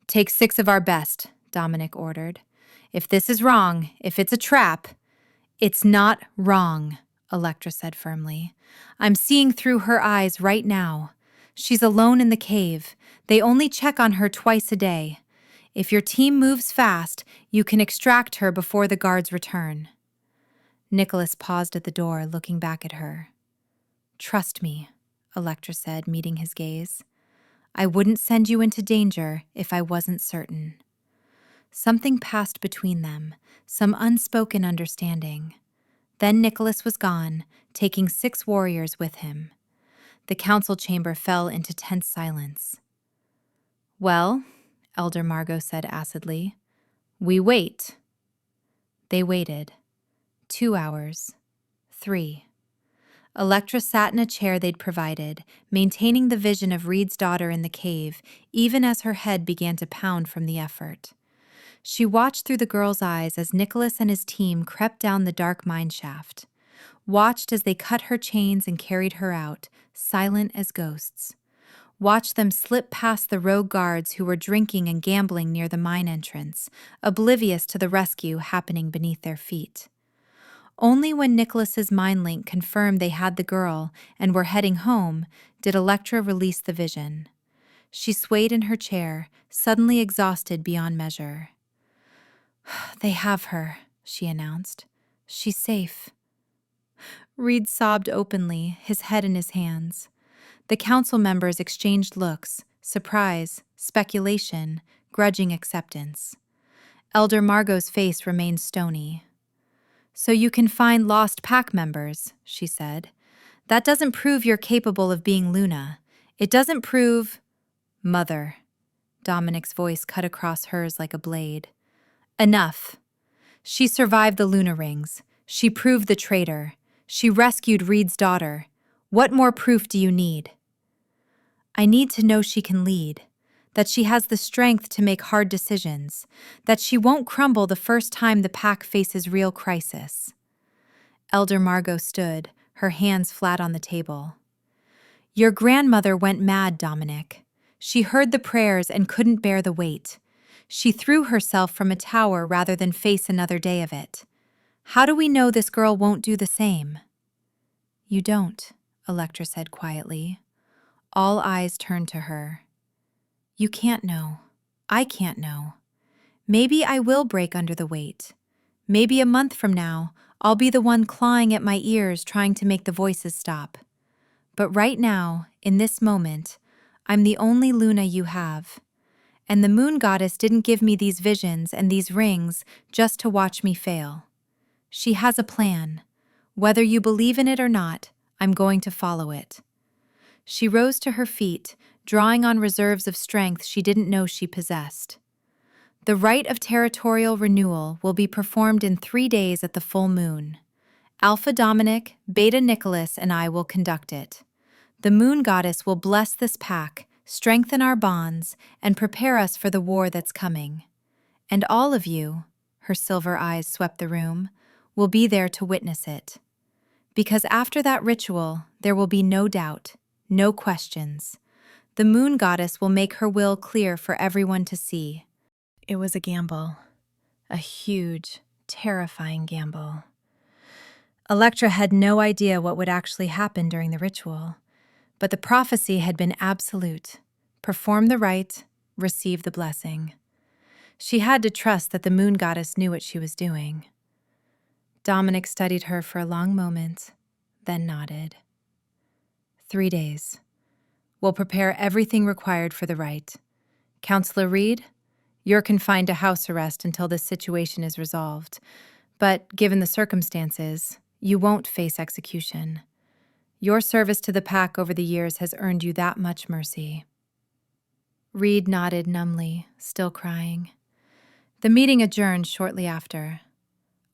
Take 6 of our best, Dominic ordered. If this is wrong, if it's a trap— It's not wrong, Electra said firmly. I'm seeing through her eyes right now. She's alone in the cave. They only check on her twice a day. If your team moves fast, you can extract her before the guards return. Nicholas paused at the door, looking back at her. Trust me, Electra said, meeting his gaze. I wouldn't send you into danger if I wasn't certain. Something passed between them, some unspoken understanding. Then Nicholas was gone, taking 6 warriors with him. The council chamber fell into tense silence. Well, Elder Margot said acidly, we wait. They waited. 2 hours. 3. Electra sat in a chair they'd provided, maintaining the vision of Reed's daughter in the cave, even as her head began to pound from the effort. She watched through the girl's eyes as Nicholas and his team crept down the dark mine shaft, watched as they cut her chains and carried her out, silent as ghosts. Watched them slip past the rogue guards who were drinking and gambling near the mine entrance, oblivious to the rescue happening beneath their feet. Only when Nicholas's mind link confirmed they had the girl and were heading home did Electra release the vision. She swayed in her chair, suddenly exhausted beyond measure. They have her, she announced. She's safe. Reed sobbed openly, his head in his hands. The council members exchanged looks, surprise, speculation, grudging acceptance. Elder Margot's face remained stony. So you can find lost pack members, she said. That doesn't prove you're capable of being Luna. It doesn't prove— Mother. Dominic's voice cut across hers like a blade. Enough. She survived the Luna Rings. She proved the traitor. She rescued Reed's daughter. What more proof do you need? I need to know she can lead, that she has the strength to make hard decisions, that she won't crumble the first time the pack faces real crisis. Elder Margot stood, her hands flat on the table. Your grandmother went mad, Dominic. She heard the prayers and couldn't bear the weight. She threw herself from a tower rather than face another day of it. How do we know this girl won't do the same? You don't, Electra said quietly. All eyes turned to her. You can't know. I can't know. Maybe I will break under the weight. Maybe a month from now, I'll be the one clawing at my ears trying to make the voices stop. But right now, in this moment, I'm the only Luna you have. And the moon goddess didn't give me these visions and these rings just to watch me fail. She has a plan. Whether you believe in it or not, I'm going to follow it. She rose to her feet, drawing on reserves of strength she didn't know she possessed. The rite of territorial renewal will be performed in 3 days at the full moon. Alpha Dominic, Beta Nicholas, and I will conduct it. The moon goddess will bless this pack, strengthen our bonds, and prepare us for the war that's coming. And all of you, her silver eyes swept the room, will be there to witness it. Because after that ritual, there will be no doubt, no questions. The moon goddess will make her will clear for everyone to see. It was a gamble. A huge, terrifying gamble. Electra had no idea what would actually happen during the ritual, but the prophecy had been absolute. Perform the rite, receive the blessing. She had to trust that the moon goddess knew what she was doing. Dominic studied her for a long moment, then nodded. 3 days. We'll prepare everything required for the rite. Counselor Reed, you're confined to house arrest until this situation is resolved, but given the circumstances, you won't face execution. Your service to the pack over the years has earned you that much mercy." Reed nodded numbly, still crying. The meeting adjourned shortly after.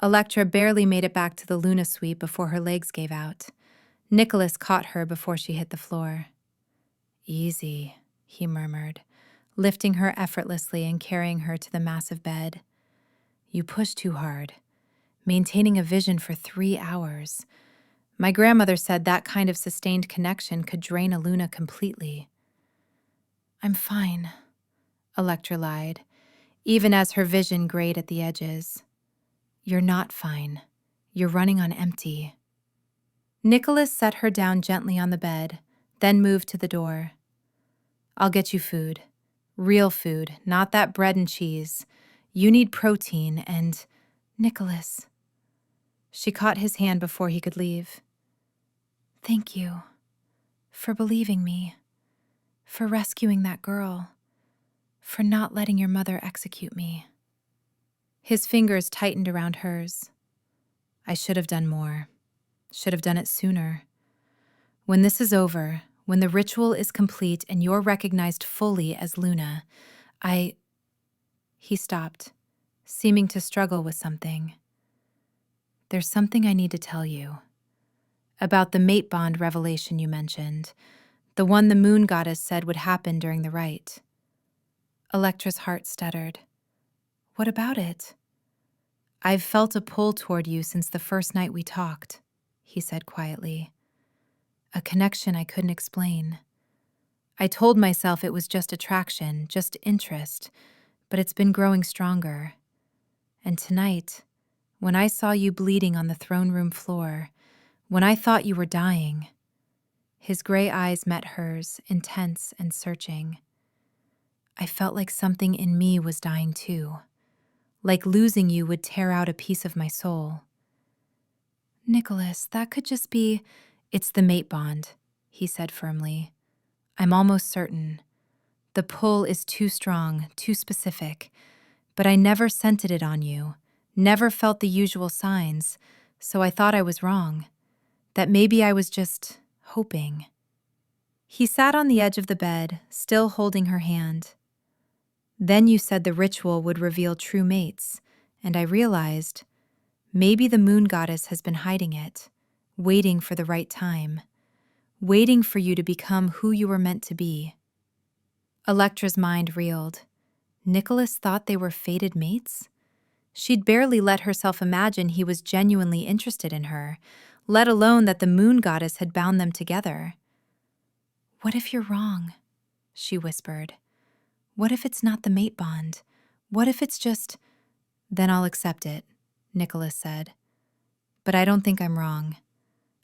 Electra barely made it back to the Luna suite before her legs gave out. Nicholas caught her before she hit the floor. "Easy," he murmured, lifting her effortlessly and carrying her to the massive bed. "You push too hard. Maintaining a vision for 3 hours. My grandmother said that kind of sustained connection could drain a Luna completely." "I'm fine," Electra lied, even as her vision grayed at the edges. "You're not fine. You're running on empty." Nicholas set her down gently on the bed, then moved to the door. "I'll get you food. Real food, not that bread and cheese. You need protein and—" "Nicholas." She caught his hand before he could leave. "Thank you for believing me, for rescuing that girl, for not letting your mother execute me." His fingers tightened around hers. "I should have done more. Should have done it sooner. When this is over, when the ritual is complete and you're recognized fully as Luna, He stopped, seeming to struggle with something. "There's something I need to tell you. About the mate bond revelation you mentioned, the one the moon goddess said would happen during the rite." Electra's heart stuttered. "What about it?" "I've felt a pull toward you since the first night we talked," he said quietly. "A connection I couldn't explain. I told myself it was just attraction, just interest, but it's been growing stronger. And tonight, when I saw you bleeding on the throne room floor, when I thought you were dying—" His gray eyes met hers, intense and searching. "I felt like something in me was dying too. Like losing you would tear out a piece of my soul." "Nicholas, that could just be—" "It's the mate bond," he said firmly. "I'm almost certain. The pull is too strong, too specific. But I never scented it on you, never felt the usual signs, so I thought I was wrong. That maybe I was just hoping." He sat on the edge of the bed, still holding her hand. "Then you said the ritual would reveal true mates, and I realized maybe the moon goddess has been hiding it, waiting for the right time, waiting for you to become who you were meant to be." Electra's mind reeled. Nicholas thought they were fated mates? She'd barely let herself imagine he was genuinely interested in her, let alone that the moon goddess had bound them together. "What if you're wrong?" she whispered. "What if it's not the mate bond? What if it's just—" "Then I'll accept it," Nicholas said. "But I don't think I'm wrong.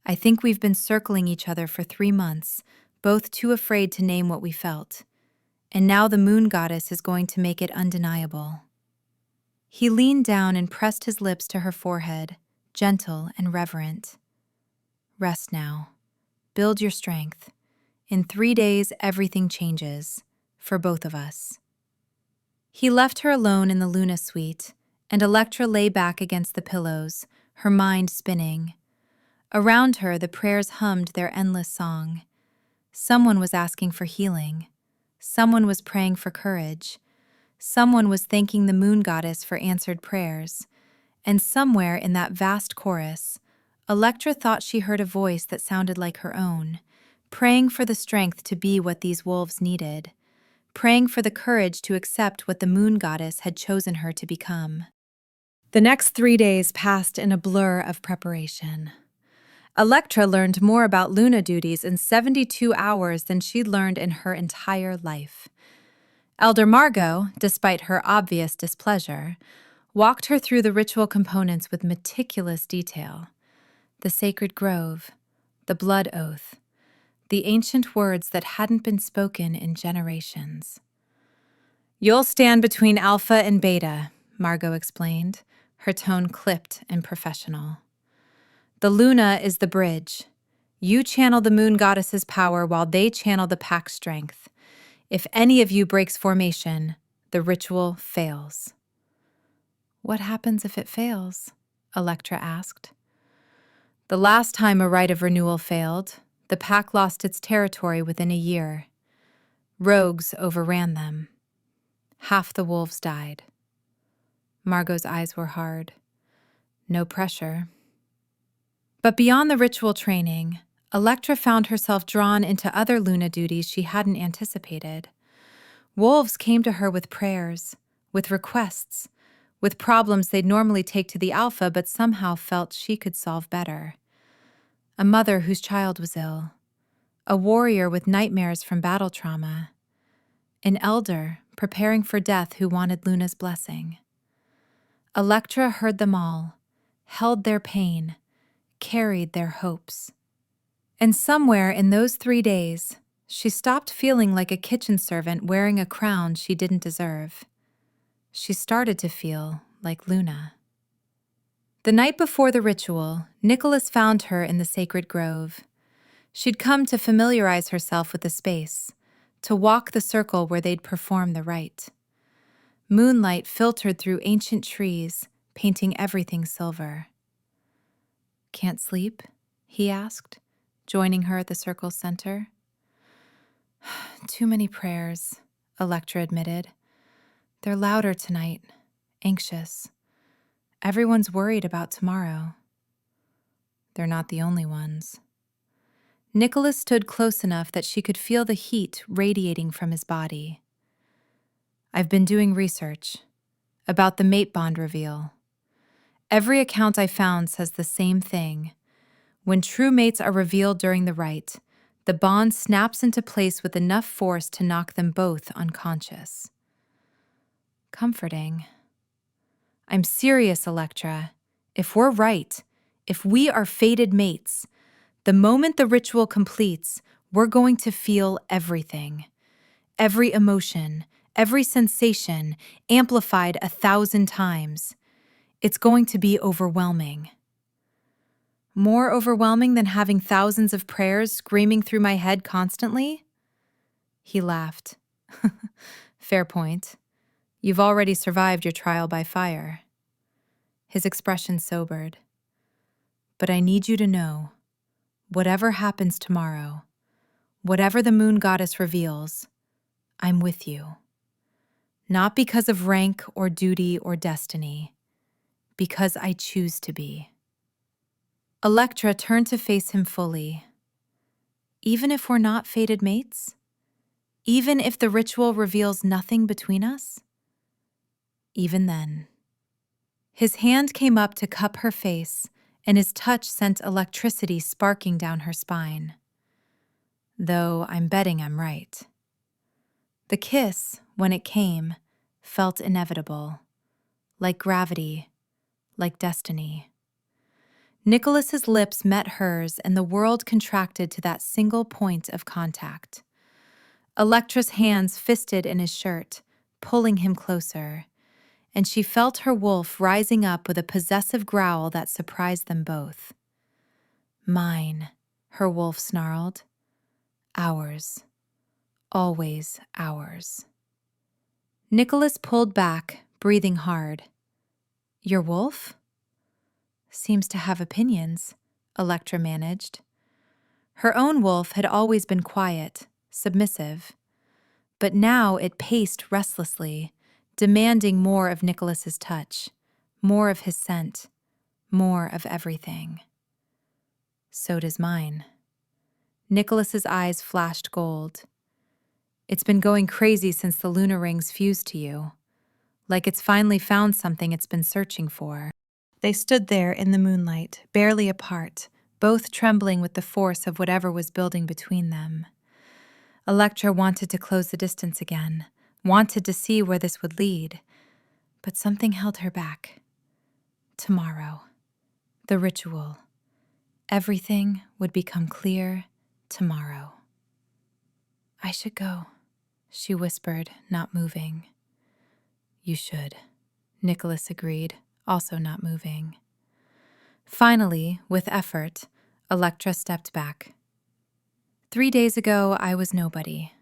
I think we've been circling each other for 3 months, both too afraid to name what we felt. And now the moon goddess is going to make it undeniable." He leaned down and pressed his lips to her forehead, gentle and reverent. "Rest now. Build your strength. In 3 days, everything changes, for both of us." He left her alone in the Luna suite, and Electra lay back against the pillows, her mind spinning. Around her, the prayers hummed their endless song. Someone was asking for healing. Someone was praying for courage. Someone was thanking the moon goddess for answered prayers. And somewhere in that vast chorus, Electra thought she heard a voice that sounded like her own, praying for the strength to be what these wolves needed, praying for the courage to accept what the moon goddess had chosen her to become. The next 3 days passed in a blur of preparation. Electra learned more about Luna duties in 72 hours than she'd learned in her entire life. Elder Margot, despite her obvious displeasure, walked her through the ritual components with meticulous detail. The sacred grove, the blood oath, the ancient words that hadn't been spoken in generations. "You'll stand between Alpha and Beta," Margot explained, her tone clipped and professional. "The Luna is the bridge. You channel the moon goddess's power while they channel the pack's strength. If any of you breaks formation, the ritual fails." "What happens if it fails?" Electra asked. "The last time a rite of renewal failed, The pack lost its territory within a year. Rogues overran them. Half the wolves died. Margot's eyes were hard. No pressure. But beyond the ritual training, Electra found herself drawn into other Luna duties she hadn't anticipated. Wolves came to her with prayers, with requests, with problems they'd normally take to the Alpha but somehow felt she could solve better. A mother whose child was ill. A warrior with nightmares from battle trauma. An elder preparing for death who wanted Luna's blessing. Electra heard them all, held their pain, carried their hopes. And somewhere in those 3 days, she stopped feeling like a kitchen servant wearing a crown she didn't deserve. She started to feel like Luna. The night before the ritual, Nicholas found her in the sacred grove. She'd come to familiarize herself with the space, to walk the circle where they'd perform the rite. Moonlight filtered through ancient trees, painting everything silver. "Can't sleep?" he asked, joining her at the circle's center. "Too many prayers," Electra admitted. "They're louder tonight, anxious. Everyone's worried about tomorrow." "They're not the only ones." Nicholas stood close enough that she could feel the heat radiating from his body. "I've been doing research about the mate bond reveal. Every account I found says the same thing. When true mates are revealed during the rite, the bond snaps into place with enough force to knock them both unconscious." "Comforting." "I'm serious, Electra. If we're right, if we are fated mates, the moment the ritual completes, we're going to feel everything. Every emotion, every sensation, amplified 1,000 times. It's going to be overwhelming." "More overwhelming than having thousands of prayers screaming through my head constantly?" He laughed. "Fair point. You've already survived your trial by fire." His expression sobered. "But I need you to know, whatever happens tomorrow, whatever the moon goddess reveals, I'm with you. Not because of rank or duty or destiny, because I choose to be." Electra turned to face him fully. "Even if we're not fated mates? Even if the ritual reveals nothing between us?" "Even then." His hand came up to cup her face, and his touch sent electricity sparking down her spine. "Though I'm betting I'm right." The kiss, when it came, felt inevitable, like gravity, like destiny. Nicholas's lips met hers, and the world contracted to that single point of contact. Electra's hands fisted in his shirt, pulling him closer, and she felt her wolf rising up with a possessive growl that surprised them both. "Mine," her wolf snarled. "Ours. Always ours." Nicholas pulled back, breathing hard. "Your wolf?" "Seems to have opinions," Electra managed. Her own wolf had always been quiet, submissive, but now it paced restlessly, demanding more of Nicholas's touch, more of his scent, more of everything. "So does mine." Nicholas's eyes flashed gold. "It's been going crazy since the lunar rings fused to you, like it's finally found something it's been searching for." They stood there in the moonlight, barely apart, both trembling with the force of whatever was building between them. Electra wanted to close the distance again, wanted to see where this would lead, but something held her back. Tomorrow. The ritual. Everything would become clear tomorrow. "I should go," she whispered, not moving. "You should," Nicholas agreed, also not moving. Finally, with effort, Electra stepped back. 3 days ago, I was nobody.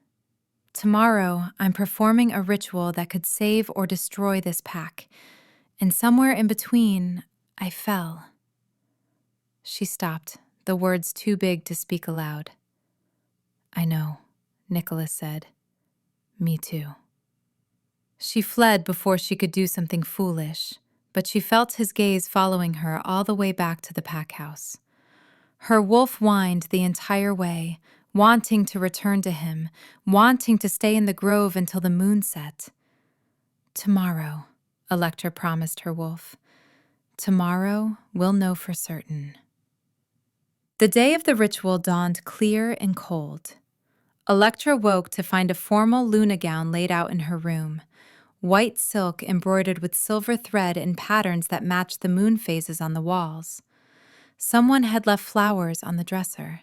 Tomorrow, I'm performing a ritual that could save or destroy this pack, and somewhere in between, I fell." She stopped, the words too big to speak aloud. I know, Nicholas said. Me too. She fled before she could do something foolish, but she felt his gaze following her all the way back to the pack house. Her wolf whined the entire way, wanting to return to him, wanting to stay in the grove until the moon set. Tomorrow, Electra promised her wolf. Tomorrow we'll know for certain. The day of the ritual dawned clear and cold. Electra woke to find a formal Luna gown laid out in her room, white silk embroidered with silver thread in patterns that matched the moon phases on the walls. Someone had left flowers on the dresser.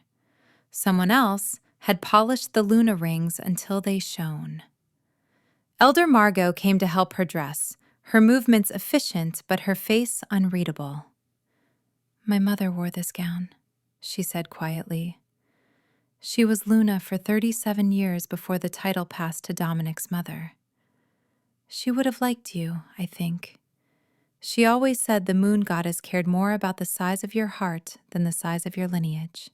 Someone else had polished the Luna rings until they shone. Elder Margot came to help her dress, her movements efficient but her face unreadable. My mother wore this gown, she said quietly. She was Luna for 37 years before the title passed to Dominic's mother. She would have liked you, I think. She always said the moon goddess cared more about the size of your heart than the size of your lineage.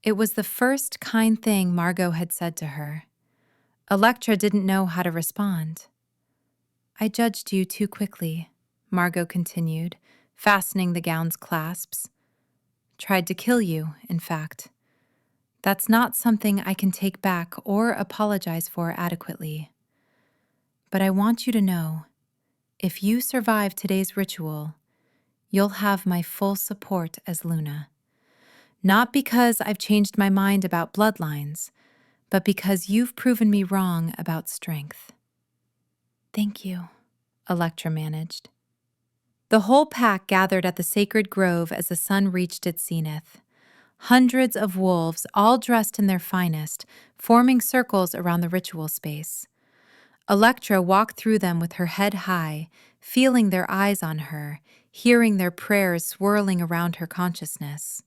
It was the first kind thing Margot had said to her. Electra didn't know how to respond. I judged you too quickly, Margot continued, fastening the gown's clasps. Tried to kill you, in fact. That's not something I can take back or apologize for adequately. But I want you to know, if you survive today's ritual, you'll have my full support as Luna. Not because I've changed my mind about bloodlines, but because you've proven me wrong about strength. Thank you, Electra managed. The whole pack gathered at the sacred grove as the sun reached its zenith. Hundreds of wolves, all dressed in their finest, forming circles around the ritual space. Electra walked through them with her head high, feeling their eyes on her, hearing their prayers swirling around her consciousness.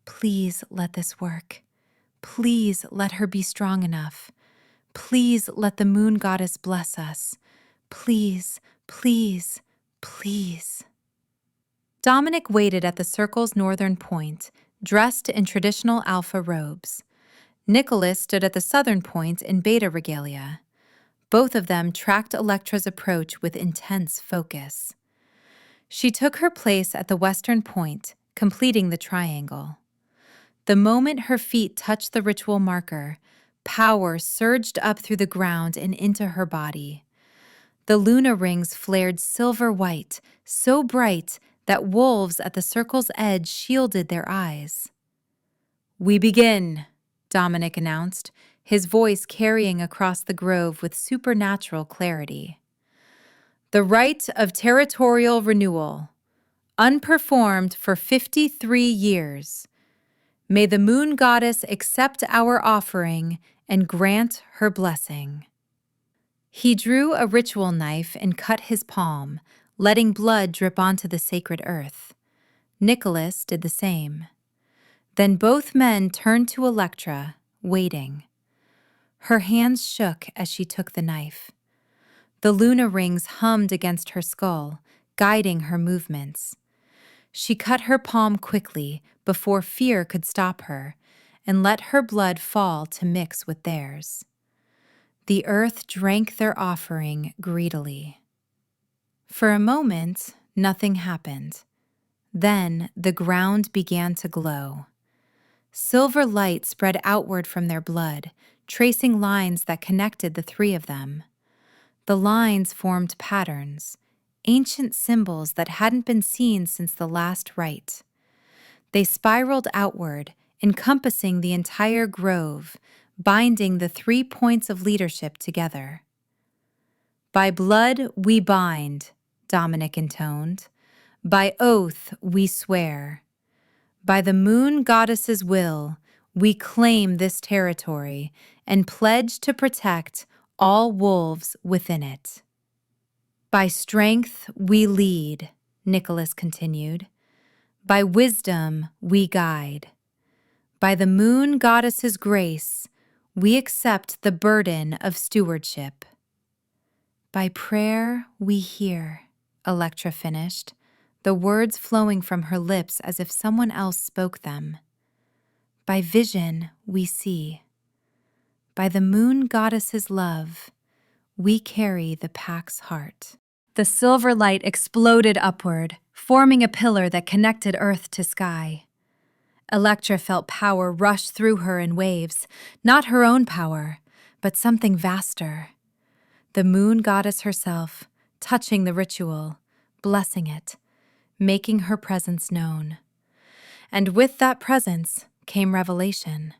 Please let this work. Please let her be strong enough. Please let the moon goddess bless us. Please, please, please. Dominic waited at the circle's northern point, dressed in traditional alpha robes. Nicholas stood at the southern point in beta regalia. Both of them tracked Electra's approach with intense focus. She took her place at the western point, completing the triangle. The moment her feet touched the ritual marker, power surged up through the ground and into her body. The Luna rings flared silver white, so bright that wolves at the circle's edge shielded their eyes. We begin, Dominic announced, his voice carrying across the grove with supernatural clarity. The rite of territorial renewal, unperformed for 53 years. May the moon goddess accept our offering and grant her blessing. He drew a ritual knife and cut his palm, letting blood drip onto the sacred earth. Nicholas did the same. Then both men turned to Electra, waiting. Her hands shook as she took the knife. The Luna rings hummed against her skull, guiding her movements. She cut her palm quickly before fear could stop her, and let her blood fall to mix with theirs. The earth drank their offering greedily. For a moment, nothing happened. Then the ground began to glow. Silver light spread outward from their blood, tracing lines that connected the three of them. The lines formed patterns, ancient symbols that hadn't been seen since the last rite. They spiraled outward, encompassing the entire grove, binding the 3 points of leadership together. By blood we bind, Dominic intoned. By oath we swear. By the moon goddess's will, we claim this territory and pledge to protect all wolves within it. By strength we lead, Nicholas continued. By wisdom we guide. By the moon goddess's grace, we accept the burden of stewardship. By prayer we hear, Electra finished, the words flowing from her lips as if someone else spoke them. By vision we see. By the moon goddess's love, we carry the pack's heart. The silver light exploded upward, forming a pillar that connected earth to sky. Electra felt power rush through her in waves, not her own power, but something vaster. The moon goddess herself, touching the ritual, blessing it, making her presence known. And with that presence came revelation.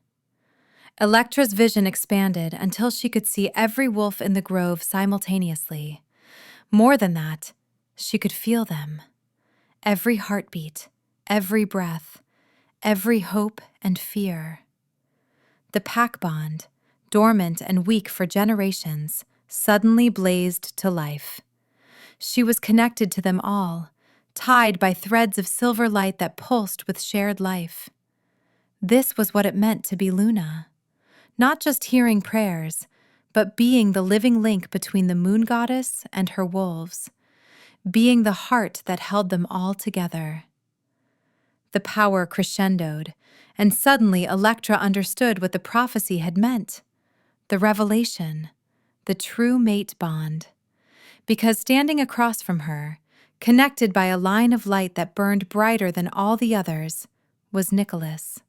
Electra's vision expanded until she could see every wolf in the grove simultaneously. More than that, she could feel them. Every heartbeat, every breath, every hope and fear. The pack bond, dormant and weak for generations, suddenly blazed to life. She was connected to them all, tied by threads of silver light that pulsed with shared life. This was what it meant to be Luna. Not just hearing prayers, but being the living link between the moon goddess and her wolves, being the heart that held them all together. The power crescendoed, and suddenly Electra understood what the prophecy had meant, the revelation, the true mate bond. Because standing across from her, connected by a line of light that burned brighter than all the others, was Nicholas.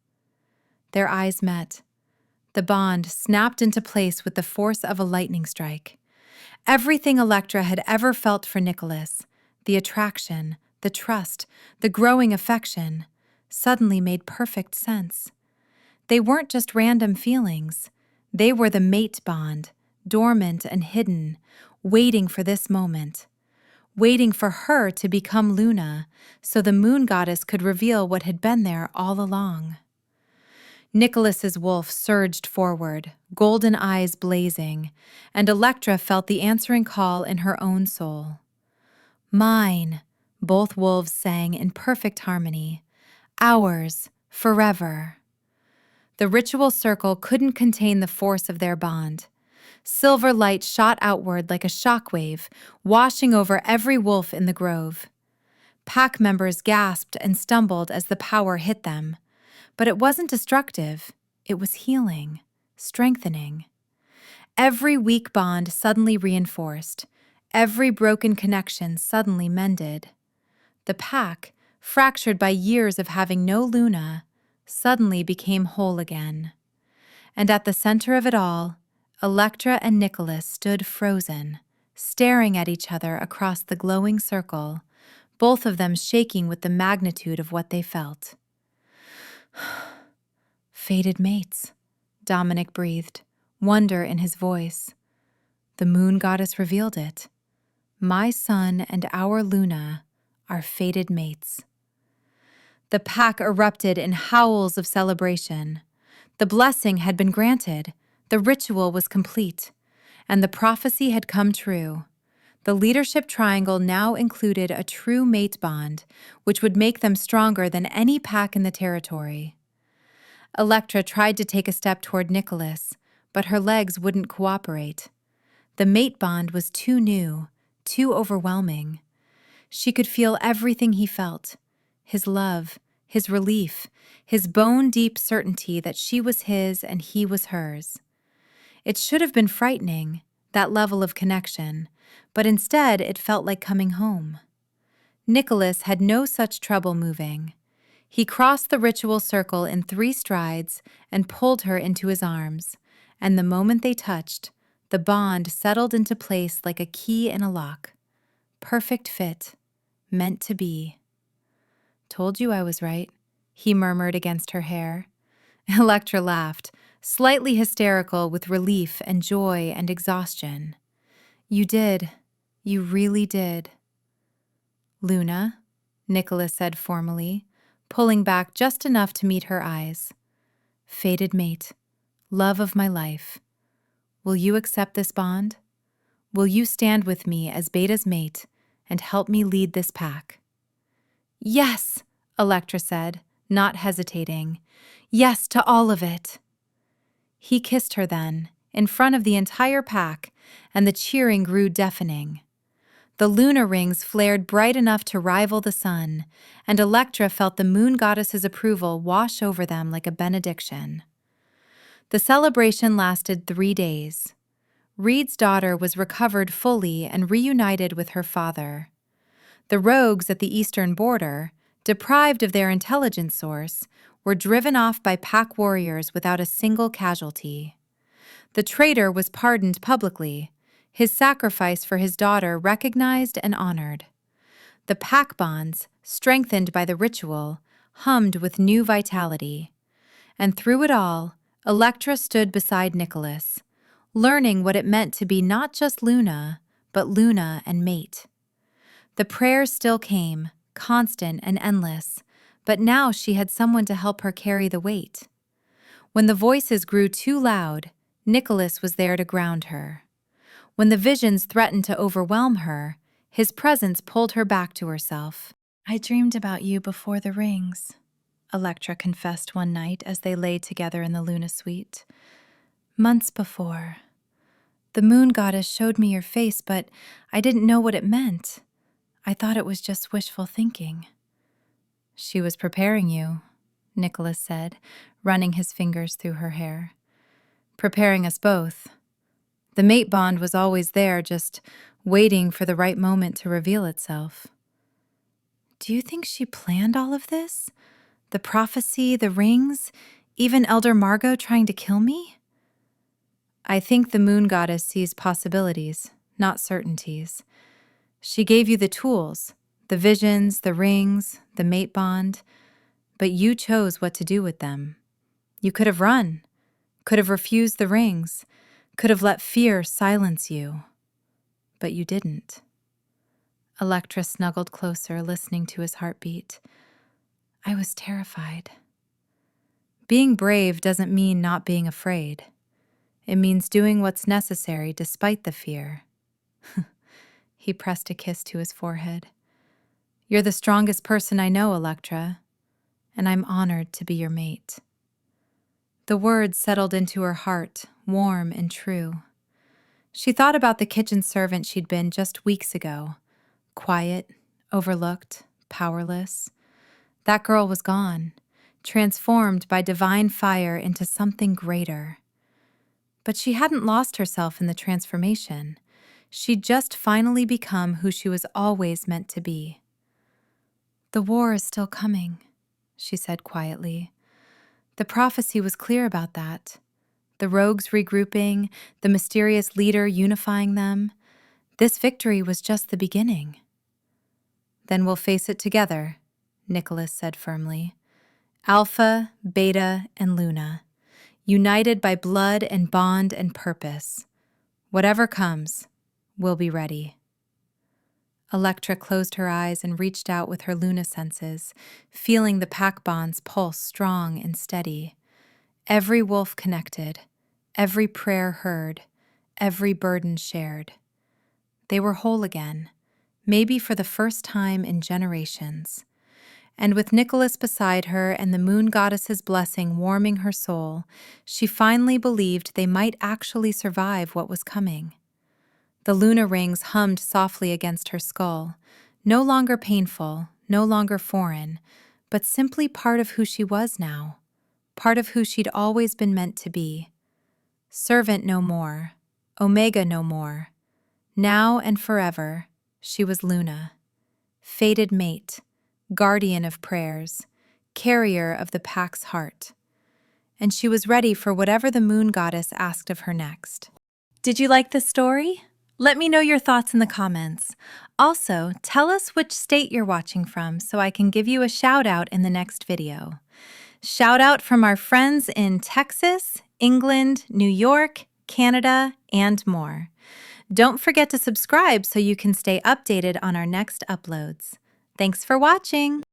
Their eyes met. The bond snapped into place with the force of a lightning strike. Everything Electra had ever felt for Nicholas, the attraction, the trust, the growing affection, suddenly made perfect sense. They weren't just random feelings. They were the mate bond, dormant and hidden, waiting for this moment, waiting for her to become Luna so the moon goddess could reveal what had been there all along. Nicholas's wolf surged forward, golden eyes blazing, and Electra felt the answering call in her own soul. Mine, both wolves sang in perfect harmony. Ours, forever. The ritual circle couldn't contain the force of their bond. Silver light shot outward like a shockwave, washing over every wolf in the grove. Pack members gasped and stumbled as the power hit them. But it wasn't destructive. It was healing, strengthening. Every weak bond suddenly reinforced. Every broken connection suddenly mended. The pack, fractured by years of having no Luna, suddenly became whole again. And at the center of it all, Electra and Nicholas stood frozen, staring at each other across the glowing circle, both of them shaking with the magnitude of what they felt. Fated mates, Dominic breathed, wonder in his voice. The moon goddess revealed it. My son and our Luna are fated mates. The pack erupted in howls of celebration. The blessing had been granted, the ritual was complete, and the prophecy had come true. The leadership triangle now included a true mate bond, which would make them stronger than any pack in the territory. Electra tried to take a step toward Nicholas, but her legs wouldn't cooperate. The mate bond was too new, too overwhelming. She could feel everything he felt, his love, his relief, his bone-deep certainty that she was his and he was hers. It should have been frightening, that level of connection, but instead it felt like coming home. Nicholas had no such trouble moving. He crossed the ritual circle in 3 strides and pulled her into his arms, and the moment they touched, the bond settled into place like a key in a lock. Perfect fit, meant to be. Told you I was right, he murmured against her hair. Electra laughed, slightly hysterical with relief and joy and exhaustion. You did. You really did. Luna, Nicholas said formally, pulling back just enough to meet her eyes. Fated mate, love of my life. Will you accept this bond? Will you stand with me as Beta's mate and help me lead this pack? Yes, Electra said, not hesitating. Yes to all of it. He kissed her then, in front of the entire pack, and the cheering grew deafening. The lunar rings flared bright enough to rival the sun, and Electra felt the moon goddess's approval wash over them like a benediction. The celebration lasted 3 days. Reed's daughter was recovered fully and reunited with her father. The rogues at the eastern border, deprived of their intelligence source, were driven off by pack warriors without a single casualty. The traitor was pardoned publicly, his sacrifice for his daughter recognized and honored. The pack bonds, strengthened by the ritual, hummed with new vitality. And through it all, Electra stood beside Nicholas, learning what it meant to be not just Luna, but Luna and mate. The prayers still came, constant and endless, but now she had someone to help her carry the weight. When the voices grew too loud, Nicholas was there to ground her. When the visions threatened to overwhelm her, his presence pulled her back to herself. "I dreamed about you before the rings," Electra confessed one night as they lay together in the Luna suite. "Months before. The moon goddess showed me your face, but I didn't know what it meant. I thought it was just wishful thinking." "She was preparing you," Nicholas said, running his fingers through her hair. "Preparing us both. The mate bond was always there, just waiting for the right moment to reveal itself." "Do you think she planned all of this? The prophecy, the rings, even Elder Margot trying to kill me?" "I think the moon goddess sees possibilities, not certainties. She gave you the tools, the visions, the rings, the mate bond, but you chose what to do with them. You could have run, could have refused the rings, could have let fear silence you. But you didn't." Electra snuggled closer, listening to his heartbeat. "I was terrified." "Being brave doesn't mean not being afraid. It means doing what's necessary despite the fear." He pressed a kiss to his forehead. "You're the strongest person I know, Electra, and I'm honored to be your mate." The words settled into her heart, warm and true. She thought about the kitchen servant she'd been just weeks ago. Quiet, overlooked, powerless. That girl was gone, transformed by divine fire into something greater. But she hadn't lost herself in the transformation. She'd just finally become who she was always meant to be. "The war is still coming," she said quietly. The prophecy was clear about that. The rogues regrouping, the mysterious leader unifying them. This victory was just the beginning. "Then we'll face it together," Nicholas said firmly. "Alpha, Beta, and Luna, united by blood and bond and purpose. Whatever comes, we'll be ready." Electra closed her eyes and reached out with her Luna senses, feeling the pack bonds pulse strong and steady. Every wolf connected, every prayer heard, every burden shared. They were whole again, maybe for the first time in generations. And with Nicholas beside her and the moon goddess's blessing warming her soul, she finally believed they might actually survive what was coming. The Luna rings hummed softly against her skull, no longer painful, no longer foreign, but simply part of who she was now, part of who she'd always been meant to be. Servant no more, Omega no more. Now and forever, she was Luna, fated mate, guardian of prayers, carrier of the pack's heart. And she was ready for whatever the moon goddess asked of her next. Did you like the story? Let me know your thoughts in the comments. Also, tell us which state you're watching from so I can give you a shout out in the next video. Shout out from our friends in Texas, England, New York, Canada, and more. Don't forget to subscribe so you can stay updated on our next uploads. Thanks for watching!